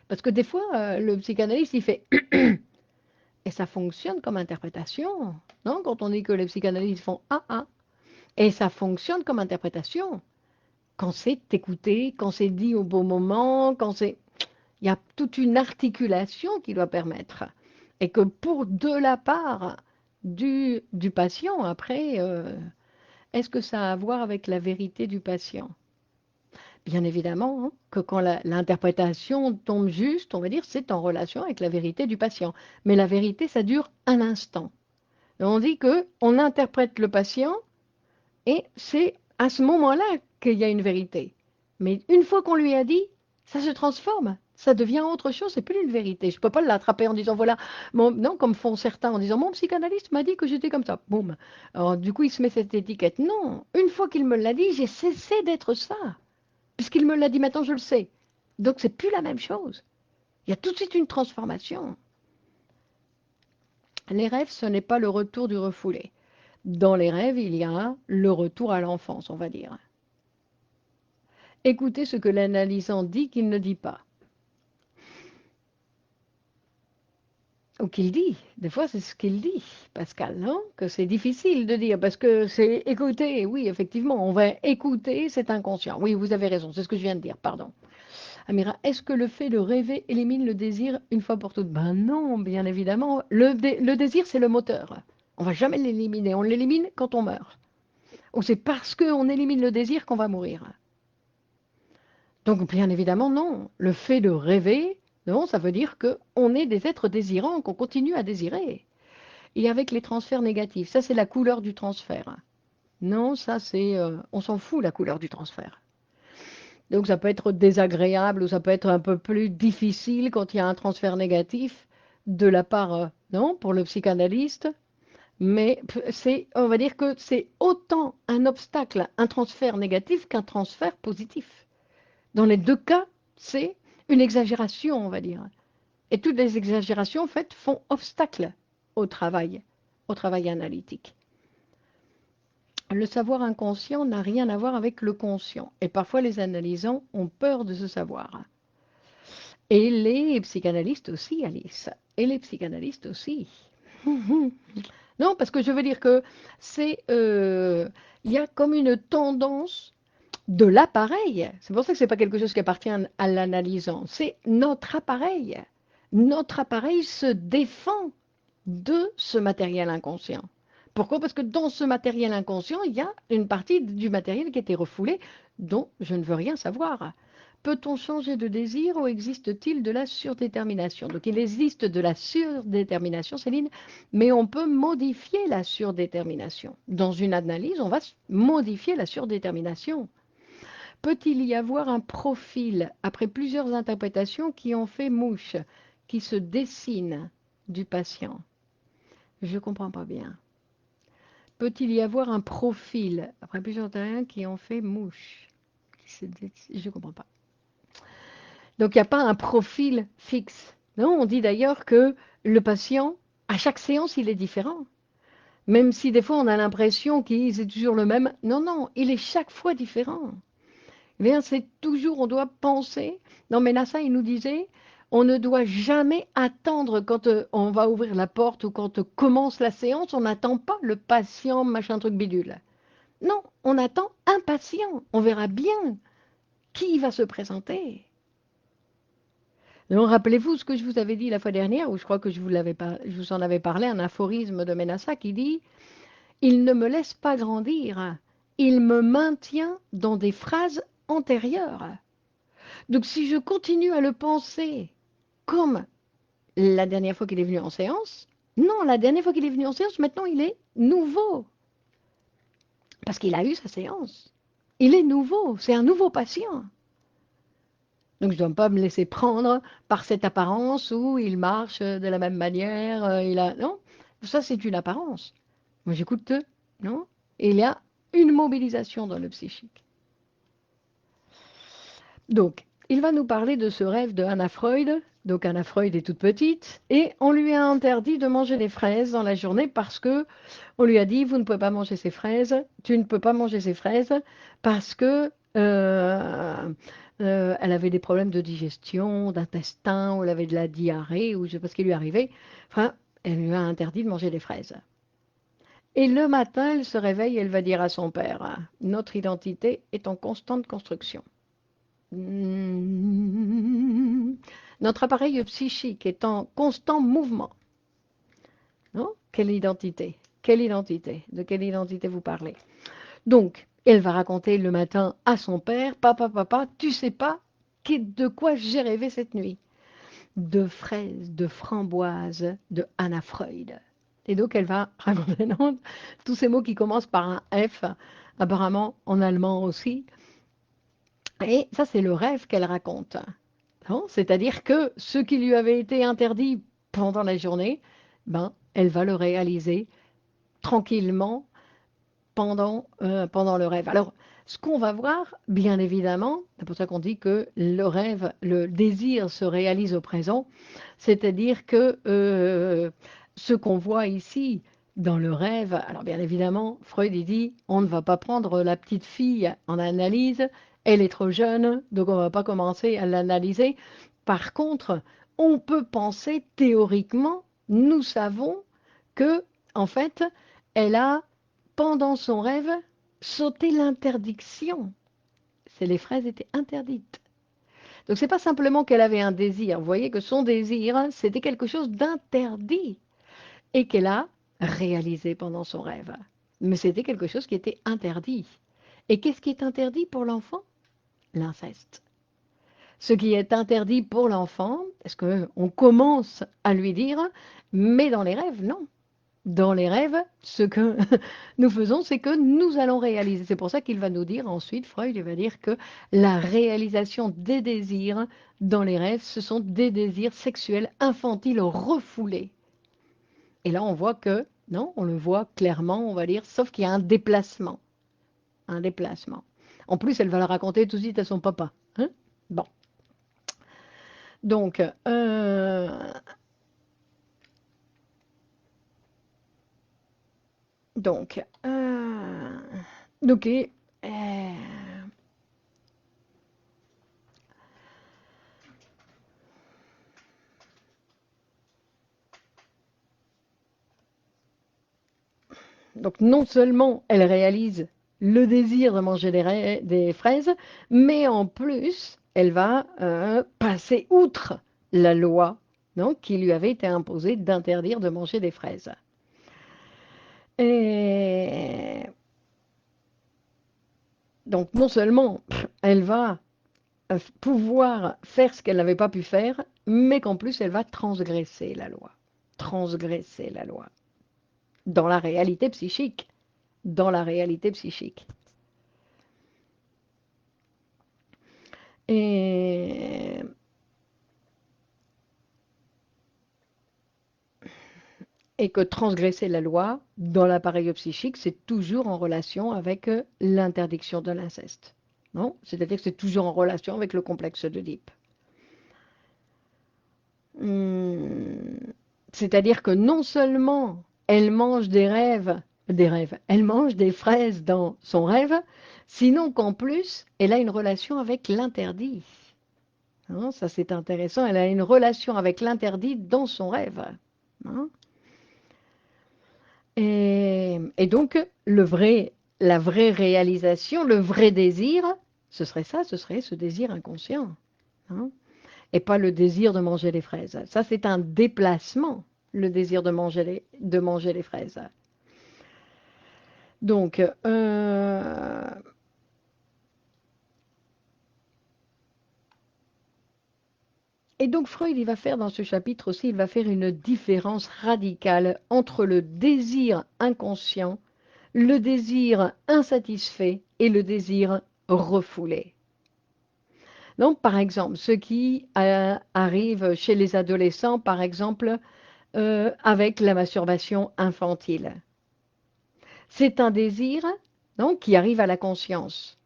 Parce que des fois, le psychanalyste, il fait et ça fonctionne comme interprétation. Non, quand on dit que les psychanalystes font ah ah, et ça fonctionne comme interprétation. quand c'est écouté, quand c'est dit au bon moment, quand c'est... Il y a toute une articulation qui doit permettre. Et que pour de la part du patient, après, est-ce que ça a à voir avec la vérité du patient? Bien évidemment, hein, que quand l'interprétation tombe juste, on va dire, c'est en relation avec la vérité du patient. Mais la vérité, ça dure un instant. Et on dit que on interprète le patient et c'est à ce moment-là qu'il y a une vérité. Mais une fois qu'on lui a dit, ça se transforme. Ça devient autre chose, c'est plus une vérité. Je ne peux pas l'attraper en disant, voilà, non, comme font certains en disant, mon psychanalyste m'a dit que j'étais comme ça. Boum. Alors, du coup, il se met cette étiquette. Non, une fois qu'il me l'a dit, j'ai cessé d'être ça. Puisqu'il me l'a dit, maintenant je le sais. Donc, c'est plus la même chose. Il y a tout de suite une transformation. Les rêves, ce n'est pas le retour du refoulé. Dans les rêves, il y a le retour à l'enfance, on va dire. Écoutez ce que l'analysant dit qu'il ne dit pas. Ou qu'il dit. Des fois, c'est ce qu'il dit, Pascal, non? Que c'est difficile de dire, parce que c'est écouter. Oui, effectivement, on va écouter cet inconscient. Oui, vous avez raison, c'est ce que je viens de dire, pardon. Amira, est-ce que le fait de rêver élimine le désir une fois pour toutes? Ben non, bien évidemment. Le désir, c'est le moteur. On va jamais l'éliminer. On l'élimine quand on meurt. Ou c'est parce qu'on élimine le désir qu'on va mourir. Donc, bien évidemment, non. Le fait de rêver, non, ça veut dire qu'on est des êtres désirants, qu'on continue à désirer. Et avec les transferts négatifs, ça c'est la couleur du transfert. Non, ça c'est... on s'en fout la couleur du transfert. Donc ça peut être désagréable ou ça peut être un peu plus difficile quand il y a un transfert négatif de la part, non, pour le psychanalyste. Mais c'est, on va dire que c'est autant un obstacle, un transfert négatif qu'un transfert positif. Dans les deux cas, c'est une exagération, on va dire. Et toutes les exagérations, en fait, font obstacle au travail analytique. Le savoir inconscient n'a rien à voir avec le conscient. Et parfois, les analysants ont peur de ce savoir. Et les psychanalystes aussi, Alice. Et les psychanalystes aussi. Non, parce que je veux dire que c'est, il y a comme une tendance de l'appareil. C'est pour ça que ce n'est pas quelque chose qui appartient à l'analysant. C'est notre appareil. Notre appareil se défend de ce matériel inconscient. Pourquoi? Parce que dans ce matériel inconscient, il y a une partie du matériel qui a été refoulée dont je ne veux rien savoir. Peut-on changer de désir ou existe-t-il de la surdétermination? Donc il existe de la surdétermination, Céline, mais on peut modifier la surdétermination. Dans une analyse, on va modifier la surdétermination. Peut-il y avoir un profil, après plusieurs interprétations qui ont fait mouche, qui se dessine du patient? Je ne comprends pas bien. Peut-il y avoir un profil, après plusieurs terrains qui ont fait mouche? Je ne comprends pas. Donc, il n'y a pas un profil fixe. Non, on dit d'ailleurs que le patient, à chaque séance, il est différent. Même si des fois, on a l'impression qu'il est toujours le même. Non, non, il est chaque fois différent. Eh bien, c'est toujours, on doit penser. Non, mais là, ça, il nous disait, on ne doit jamais attendre quand on va ouvrir la porte ou quand commence la séance, on n'attend pas le patient, machin truc bidule. Non, on attend un patient. On verra bien qui va se présenter. Donc, rappelez-vous ce que je vous avais dit la fois dernière, ou je crois que je vous en avais parlé, un aphorisme de Ménassa qui dit « Il ne me laisse pas grandir, il me maintient dans des phrases antérieures. » Donc si je continue à le penser comme la dernière fois qu'il est venu en séance, non, la dernière fois qu'il est venu en séance, maintenant il est nouveau. Parce qu'il a eu sa séance. Il est nouveau, c'est un nouveau patient. Donc je ne dois pas me laisser prendre par cette apparence où il marche de la même manière. Non, ça c'est une apparence. Moi j'écoute, non? Et il y a une mobilisation dans le psychique. Donc, il va nous parler de ce rêve de Anna Freud. Donc, Anna Freud est toute petite et on lui a interdit de manger des fraises dans la journée parce que on lui a dit vous ne pouvez pas manger ces fraises, tu ne peux pas manger ces fraises parce que elle avait des problèmes de digestion, d'intestin, ou elle avait de la diarrhée ou je ne sais pas ce qui lui arrivait. Enfin, elle lui a interdit de manger des fraises. Et le matin, elle se réveille et elle va dire à son père, notre identité est en constante construction. Notre appareil psychique est en constant mouvement. Non? Quelle identité? Quelle identité? De quelle identité vous parlez? Donc, elle va raconter le matin à son père, papa, papa, tu sais pas de quoi j'ai rêvé cette nuit? De fraises, de framboises, de Anna Freud. Et donc, elle va raconter non, tous ces mots qui commencent par un F, apparemment en allemand aussi. Et ça, c'est le rêve qu'elle raconte. Non, c'est-à-dire que ce qui lui avait été interdit pendant la journée, ben, elle va le réaliser tranquillement pendant le rêve. Alors, ce qu'on va voir, bien évidemment, c'est pour ça qu'on dit que le rêve, le désir se réalise au présent, c'est-à-dire que ce qu'on voit ici dans le rêve, alors bien évidemment, Freud il dit, on ne va pas prendre la petite fille en analyse, elle est trop jeune, donc on ne va pas commencer à l'analyser. Par contre, on peut penser théoriquement, nous savons que, en fait, elle a pendant son rêve, sauter l'interdiction. Les fraises étaient interdites. Donc c'est pas simplement qu'elle avait un désir. Vous voyez que son désir, c'était quelque chose d'interdit et qu'elle a réalisé pendant son rêve. Mais c'était quelque chose qui était interdit. Et qu'est-ce qui est interdit pour l'enfant? L'inceste. Ce qui est interdit pour l'enfant, est-ce qu'on commence à lui dire, mais dans les rêves, non. Dans les rêves, ce que nous faisons, c'est que nous allons réaliser. C'est pour ça qu'il va nous dire ensuite, Freud, il va dire que la réalisation des désirs dans les rêves, ce sont des désirs sexuels infantiles refoulés. Et là, on voit que, non, on le voit clairement, on va dire, sauf qu'il y a un déplacement. Un déplacement. En plus, elle va le raconter tout de suite à son papa. Hein. Bon. Donc, donc, ok. Donc non seulement elle réalise le désir de manger des fraises, mais en plus, elle va passer outre la loi donc, qui lui avait été imposée d'interdire de manger des fraises. Et donc non seulement elle va pouvoir faire ce qu'elle n'avait pas pu faire, mais qu'en plus elle va transgresser la loi. Transgresser la loi. Dans la réalité psychique. Dans la réalité psychique. Et, et que transgresser la loi dans l'appareil psychique, c'est toujours en relation avec l'interdiction de l'inceste. Non? C'est-à-dire que c'est toujours en relation avec le complexe d'Oedipe. Hum, C'est-à-dire que non seulement elle mange elle mange des fraises dans son rêve, sinon qu'en plus, elle a une relation avec l'interdit. Hein, ça, c'est intéressant. Elle a une relation avec l'interdit dans son rêve. Hein. Et donc, la vraie réalisation, le vrai désir, ce serait ça, ce serait ce désir inconscient. Hein, et pas le désir de manger les fraises. Ça, c'est un déplacement, le désir de manger les fraises. Donc, et donc Freud, il va faire dans ce chapitre aussi, il va faire une différence radicale entre le désir inconscient, le désir insatisfait et le désir refoulé. Donc, par exemple, ce qui arrive chez les adolescents, par exemple, avec la masturbation infantile. C'est un désir donc, qui arrive à la conscience.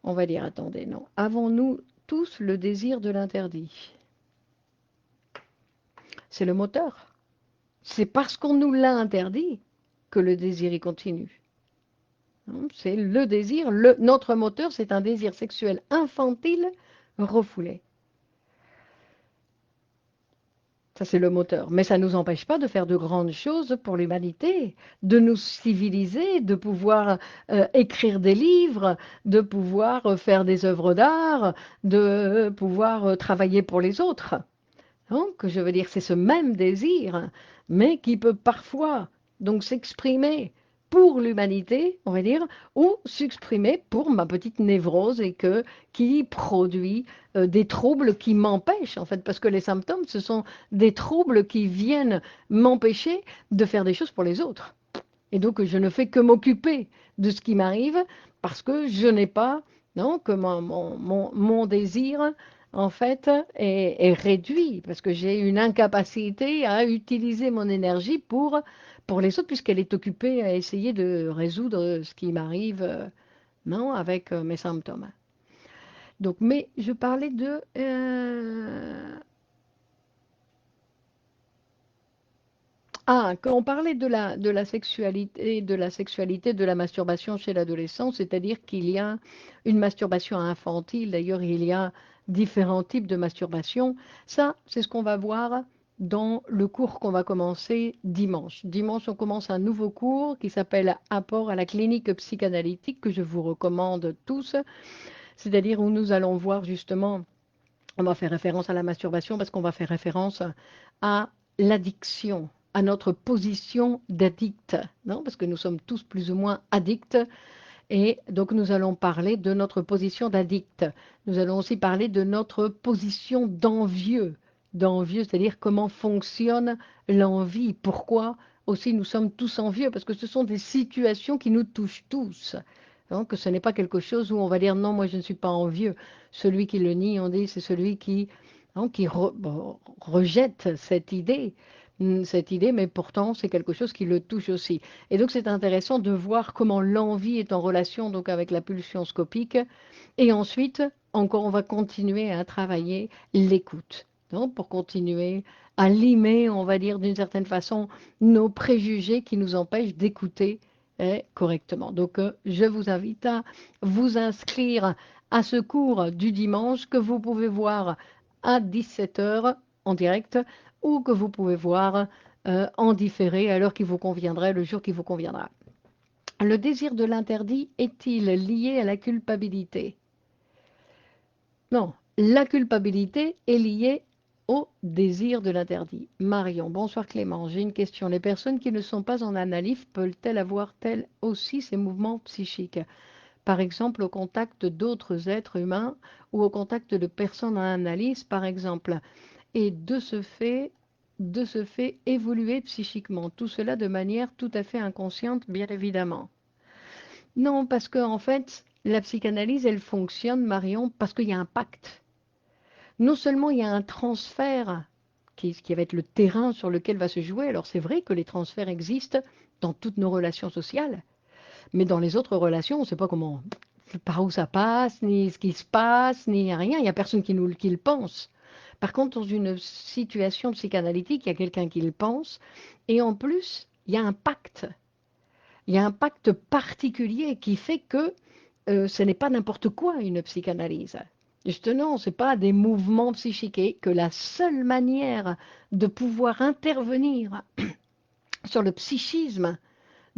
On va dire, attendez, non. Avons-nous tous le désir de l'interdit? C'est le moteur. C'est parce qu'on nous l'a interdit que le désir y continue. C'est le désir, notre moteur, c'est un désir sexuel infantile refoulé. Ça, c'est le moteur. Mais ça ne nous empêche pas de faire de grandes choses pour l'humanité, de nous civiliser, de pouvoir écrire des livres, de pouvoir faire des œuvres d'art, de pouvoir travailler pour les autres. Donc, je veux dire, c'est ce même désir, mais qui peut parfois donc s'exprimer pour l'humanité, on va dire, ou s'exprimer pour ma petite névrose et qui produit des troubles qui m'empêchent, en fait, parce que les symptômes, ce sont des troubles qui viennent m'empêcher de faire des choses pour les autres. Et donc, je ne fais que m'occuper de ce qui m'arrive parce que je n'ai pas, non, que mon désir, en fait, est réduit, parce que j'ai une incapacité à utiliser mon énergie pour les autres, puisqu'elle est occupée à essayer de résoudre ce qui m'arrive, non, avec mes symptômes. Donc, mais je parlais de... quand on parlait de la sexualité, de la masturbation chez l'adolescent, c'est-à-dire qu'il y a une masturbation infantile, d'ailleurs il y a différents types de masturbation. Ça, c'est ce qu'on va voir dans le cours qu'on va commencer dimanche. Dimanche, on commence un nouveau cours qui s'appelle Apport à la clinique psychanalytique, que je vous recommande tous, c'est-à-dire où nous allons voir justement, on va faire référence à la masturbation parce qu'on va faire référence à l'addiction, à notre position d'addict, non? Parce que nous sommes tous plus ou moins addicts. Et donc nous allons parler de notre position d'addict. Nous allons aussi parler de notre position d'envieux. D'envieux, c'est-à-dire comment fonctionne l'envie. Pourquoi aussi nous sommes tous envieux? Parce que ce sont des situations qui nous touchent tous. Donc ce n'est pas quelque chose où on va dire non, moi je ne suis pas envieux. Celui qui le nie, on dit, c'est celui qui, hein, rejette cette idée, mais pourtant c'est quelque chose qui le touche aussi. Et donc c'est intéressant de voir comment l'envie est en relation donc avec la pulsion scopique. Et ensuite, encore, on va continuer à travailler l'écoute, donc pour continuer à limer, on va dire d'une certaine façon, nos préjugés qui nous empêchent d'écouter correctement. Donc je vous invite à vous inscrire à ce cours du dimanche que vous pouvez voir à 17 heures en direct ou que vous pouvez voir en différé à l'heure qui vous conviendrait, le jour qui vous conviendra. Le désir de l'interdit est-il lié à la culpabilité? Non, la culpabilité est liée au désir de l'interdit. Marion, bonsoir Clément, j'ai une question. Les personnes qui ne sont pas en analyse peuvent-elles avoir elles aussi ces mouvements psychiques? Par exemple, au contact d'autres êtres humains ou au contact de personnes en analyse, par exemple, et de ce fait évoluer psychiquement. Tout cela de manière tout à fait inconsciente, bien évidemment. Non, parce qu'en fait, la psychanalyse, elle fonctionne, Marion, parce qu'il y a un pacte. Non seulement il y a un transfert qui va être le terrain sur lequel va se jouer, alors c'est vrai que les transferts existent dans toutes nos relations sociales, mais dans les autres relations, on ne sait pas comment, par où ça passe, ni ce qui se passe, ni rien, il n'y a personne qui le pense. Par contre, dans une situation psychanalytique, il y a quelqu'un qui le pense, et en plus, il y a un pacte. Il y a un pacte particulier qui fait que ce n'est pas n'importe quoi une psychanalyse. Justement, ce n'est pas des mouvements psychiques et que la seule manière de pouvoir intervenir sur le psychisme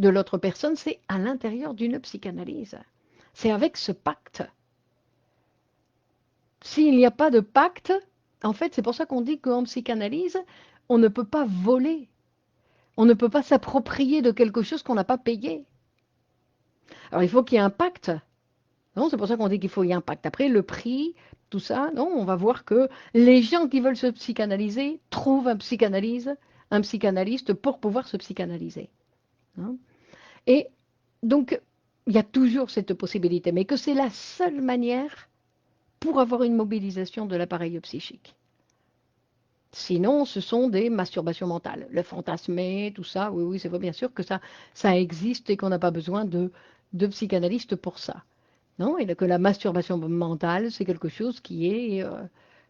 de l'autre personne, c'est à l'intérieur d'une psychanalyse. C'est avec ce pacte. S'il n'y a pas de pacte, en fait, c'est pour ça qu'on dit qu'en psychanalyse, on ne peut pas voler. On ne peut pas s'approprier de quelque chose qu'on n'a pas payé. Alors, il faut qu'il y ait un pacte. Non, c'est pour ça qu'on dit qu'il faut y ait un pacte. Après, le prix, tout ça, non, on va voir que les gens qui veulent se psychanalyser trouvent un psychanalyste pour pouvoir se psychanalyser. Hein. Et donc, il y a toujours cette possibilité, mais que c'est la seule manière pour avoir une mobilisation de l'appareil psychique. Sinon, ce sont des masturbations mentales. Le fantasmer, tout ça, oui, oui, c'est vrai, bien sûr que ça existe et qu'on n'a pas besoin de psychanalystes pour ça. Non, et que la masturbation mentale, c'est quelque chose qui est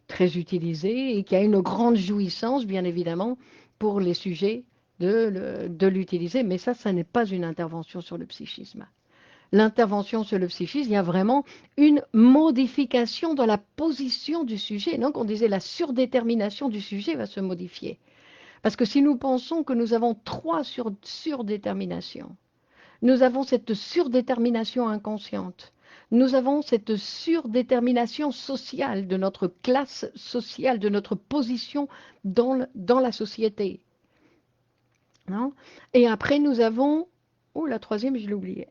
très utilisé et qui a une grande jouissance, bien évidemment, pour les sujets de l'utiliser. Mais ça n'est pas une intervention sur le psychisme. l'intervention sur le psychisme, il y a vraiment une modification dans la position du sujet. Donc on disait la surdétermination du sujet va se modifier. Parce que si nous pensons que nous avons trois surdéterminations, nous avons cette surdétermination inconsciente, nous avons cette surdétermination sociale de notre classe sociale, de notre position dans la société. Non. Et après, nous avons... Oh, la troisième, je l'ai oubliée.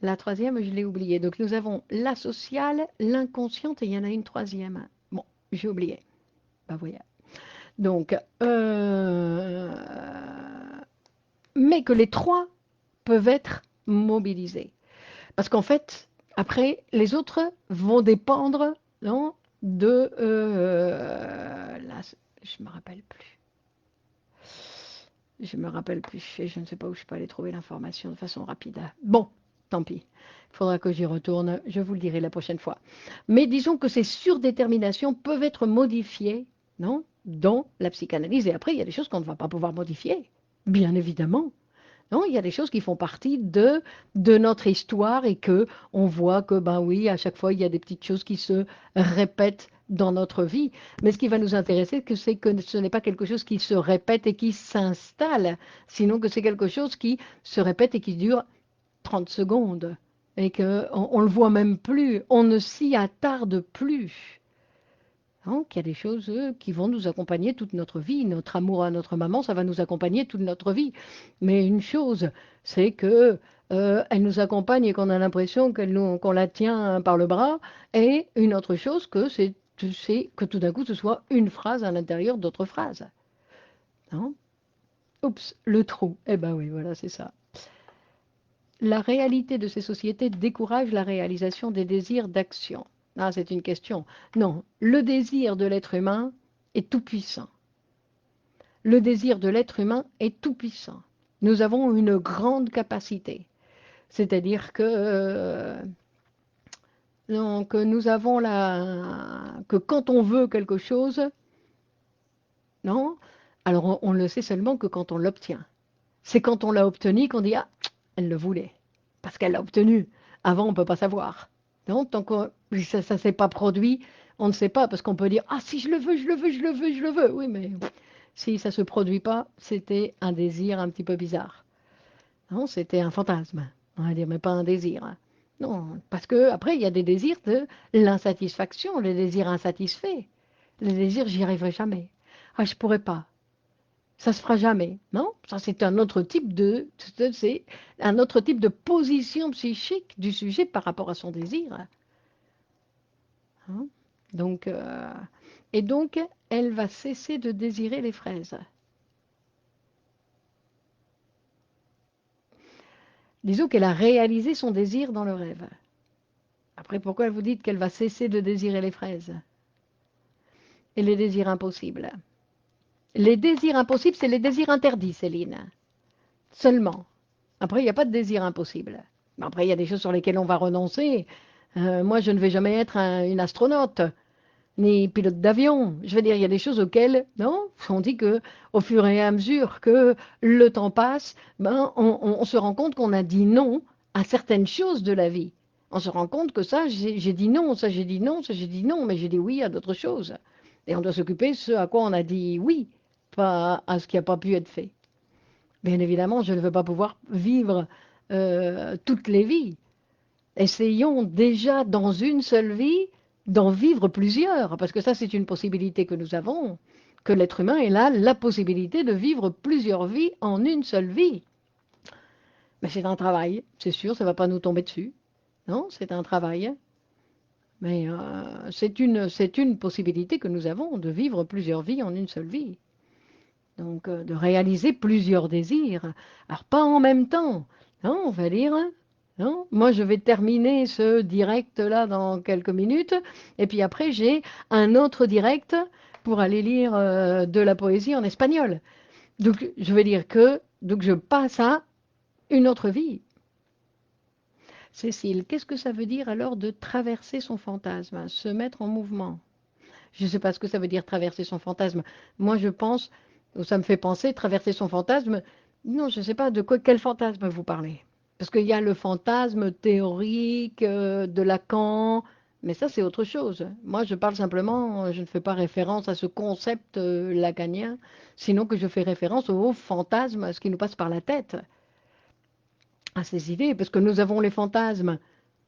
La troisième, je l'ai oubliée. Donc, nous avons la sociale, l'inconsciente, et il y en a une troisième. Bon, j'ai oublié. Ben, voilà. Donc, mais que les trois peuvent être mobilisés. Parce qu'en fait, après, les autres vont dépendre, non, de... là, je ne me rappelle plus. Je ne me rappelle plus et je ne sais pas où je peux aller trouver l'information de façon rapide. Bon, tant pis. Il faudra que j'y retourne. Je vous le dirai la prochaine fois. Mais disons que ces surdéterminations peuvent être modifiées, non, dans la psychanalyse. Et après, il y a des choses qu'on ne va pas pouvoir modifier, bien évidemment. Non, il y a des choses qui font partie de notre histoire et que on voit que, ben oui, à chaque fois, il y a des petites choses qui se répètent dans notre vie. Mais ce qui va nous intéresser, c'est que ce n'est pas quelque chose qui se répète et qui s'installe, sinon que c'est quelque chose qui se répète et qui dure 30 secondes et qu'on ne le voit même plus, on ne s'y attarde plus. Donc, il y a des choses qui vont nous accompagner toute notre vie. Notre amour à notre maman, ça va nous accompagner toute notre vie. Mais une chose, c'est que elle nous accompagne et qu'on a l'impression qu'on la tient par le bras. Et une autre chose, c'est que tout d'un coup, ce soit une phrase à l'intérieur d'autres phrases. Hein. Oups, le trou. Eh ben oui, voilà, c'est ça. La réalité de ces sociétés décourage la réalisation des désirs d'action. Ah, c'est une question. Non, le désir de l'être humain est tout-puissant. Le désir de l'être humain est tout-puissant. Nous avons une grande capacité. C'est-à-dire donc, nous avons que quand on veut quelque chose, non, alors on le sait seulement que quand on l'obtient. C'est quand on l'a obtenu qu'on dit, ah, elle le voulait, parce qu'elle l'a obtenu. Avant, on ne peut pas savoir. Non, tant que ça ne s'est pas produit, on ne sait pas, parce qu'on peut dire, ah si je le veux, je le veux, je le veux, je le veux. Oui, mais si ça ne se produit pas, c'était un désir un petit peu bizarre. Non, c'était un fantasme, on va dire, mais pas un désir. Non, parce que après, il y a des désirs de l'insatisfaction, les désirs insatisfaits. Les désirs, j'y arriverai jamais. Ah, je pourrais pas. Ça se fera jamais, non? Ça, c'est c'est un autre type de position psychique du sujet par rapport à son désir. Hein. Donc, et donc, elle va cesser de désirer les fraises. Disons qu'elle a réalisé son désir dans le rêve. Après, pourquoi vous dites qu'elle va cesser de désirer les fraises et les désirs impossibles? Les désirs impossibles, c'est les désirs interdits, Céline. Seulement. Après, il n'y a pas de désir impossible. Après, il y a des choses sur lesquelles on va renoncer. Moi, je ne vais jamais être une astronaute, ni pilote d'avion. Je veux dire, il y a des choses auxquelles, non, on dit que au fur et à mesure que le temps passe, ben, on se rend compte qu'on a dit non à certaines choses de la vie. On se rend compte que ça, j'ai dit non, ça j'ai dit non, ça j'ai dit non, mais j'ai dit oui à d'autres choses. Et on doit s'occuper de ce à quoi on a dit oui, pas à ce qui n'a pas pu être fait. Bien évidemment, je ne veux pas pouvoir vivre toutes les vies. Essayons déjà dans une seule vie d'en vivre plusieurs, parce que ça c'est une possibilité que nous avons, que l'être humain est là, la possibilité de vivre plusieurs vies en une seule vie. Mais c'est un travail, c'est sûr, ça ne va pas nous tomber dessus. Non, c'est un travail. Mais c'est une possibilité que nous avons de vivre plusieurs vies en une seule vie. Donc, de réaliser plusieurs désirs. Alors, pas en même temps, hein, on va dire. Non, moi, je vais terminer ce direct-là dans quelques minutes. Et puis après, j'ai un autre direct pour aller lire de la poésie en espagnol. Donc, je veux dire que donc je passe à une autre vie. Cécile, qu'est-ce que ça veut dire alors de traverser son fantasme, se mettre en mouvement? Je ne sais pas ce que ça veut dire traverser son fantasme. Moi, je pense, ou ça me fait penser, traverser son fantasme. Non, je ne sais pas de quel fantasme vous parlez. Parce qu'il y a le fantasme théorique de Lacan, mais ça c'est autre chose. Moi je parle simplement, je ne fais pas référence à ce concept lacanien, sinon que je fais référence au fantasme, à ce qui nous passe par la tête, à ces idées, parce que nous avons les fantasmes,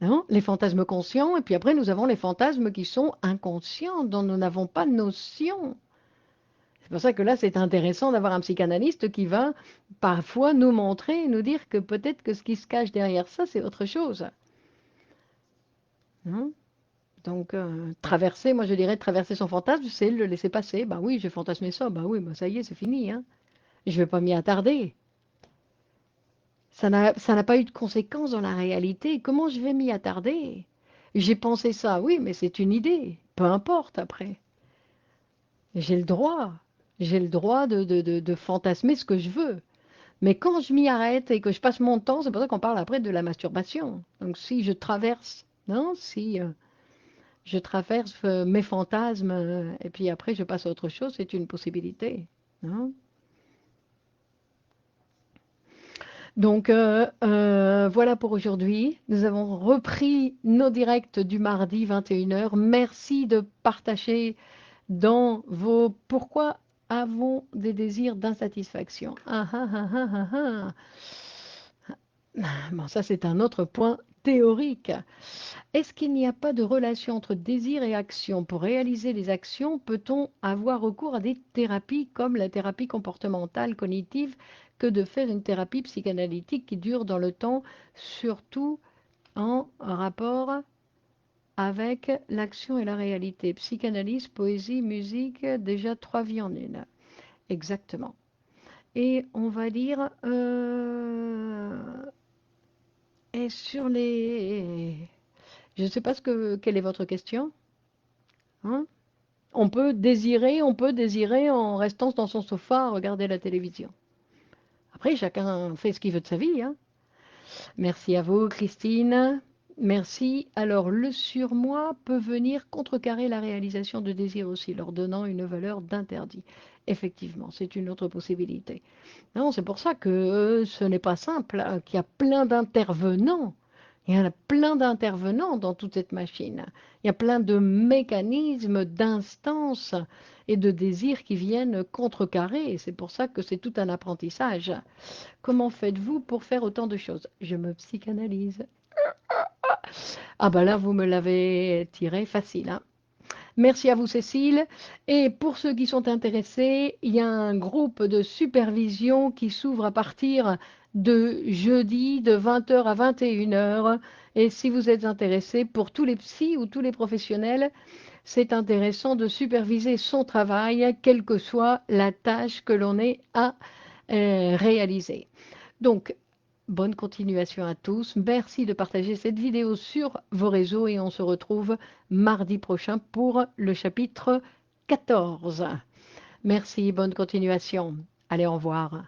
hein, les fantasmes conscients, et puis après nous avons les fantasmes qui sont inconscients, dont nous n'avons pas notion. C'est pour ça que là, c'est intéressant d'avoir un psychanalyste qui va parfois nous montrer, nous dire que peut-être que ce qui se cache derrière ça, c'est autre chose. Hein. Donc, traverser, moi je dirais traverser son fantasme, c'est le laisser passer. Bah oui, j'ai fantasmé ça, bah oui, bah ça y est, c'est fini. Hein. Je ne vais pas m'y attarder. Ça n'a pas eu de conséquences dans la réalité. Comment je vais m'y attarder? J'ai pensé ça, oui, mais c'est une idée. Peu importe après. J'ai le droit. J'ai le droit de fantasmer ce que je veux. Mais quand je m'y arrête et que je passe mon temps, c'est pour ça qu'on parle après de la masturbation. Donc si je traverse, non, si je traverse mes fantasmes et puis après je passe à autre chose, c'est une possibilité. Hein. Donc voilà pour aujourd'hui. Nous avons repris nos directs du mardi 21h. Merci de partager dans vos pourquoi avons des désirs d'insatisfaction. Ah ah ah ah ah ah. Bon, ça c'est un autre point théorique. Est-ce qu'il n'y a pas de relation entre désir et action? Pour réaliser les actions, peut-on avoir recours à des thérapies comme la thérapie comportementale cognitive que de faire une thérapie psychanalytique qui dure dans le temps, surtout en rapport avec l'action et la réalité? Psychanalyse, poésie, musique, déjà trois vies en une. Exactement. Et on va dire, et sur les... Je ne sais pas quelle est votre question. Hein. On peut désirer en restant dans son sofa à regarder la télévision. Après, chacun fait ce qu'il veut de sa vie. Hein. Merci à vous, Christine. Merci. Alors, le surmoi peut venir contrecarrer la réalisation de désirs aussi, leur donnant une valeur d'interdit. Effectivement, c'est une autre possibilité. Non, c'est pour ça que ce n'est pas simple, hein, qu'il y a plein d'intervenants. Il y en a plein d'intervenants dans toute cette machine. Il y a plein de mécanismes, d'instances et de désirs qui viennent contrecarrer. Et c'est pour ça que c'est tout un apprentissage. Comment faites-vous pour faire autant de choses? Je me psychanalyse. Ah ben là, vous me l'avez tiré facile, hein. Merci à vous, Cécile. Et pour ceux qui sont intéressés, il y a un groupe de supervision qui s'ouvre à partir de jeudi de 20 heures à 21 heures. Et si vous êtes intéressés, pour tous les psys ou tous les professionnels, c'est intéressant de superviser son travail, quelle que soit la tâche que l'on ait à réaliser. Donc, bonne continuation à tous. Merci de partager cette vidéo sur vos réseaux et on se retrouve mardi prochain pour le chapitre 14. Merci, bonne continuation. Allez, au revoir.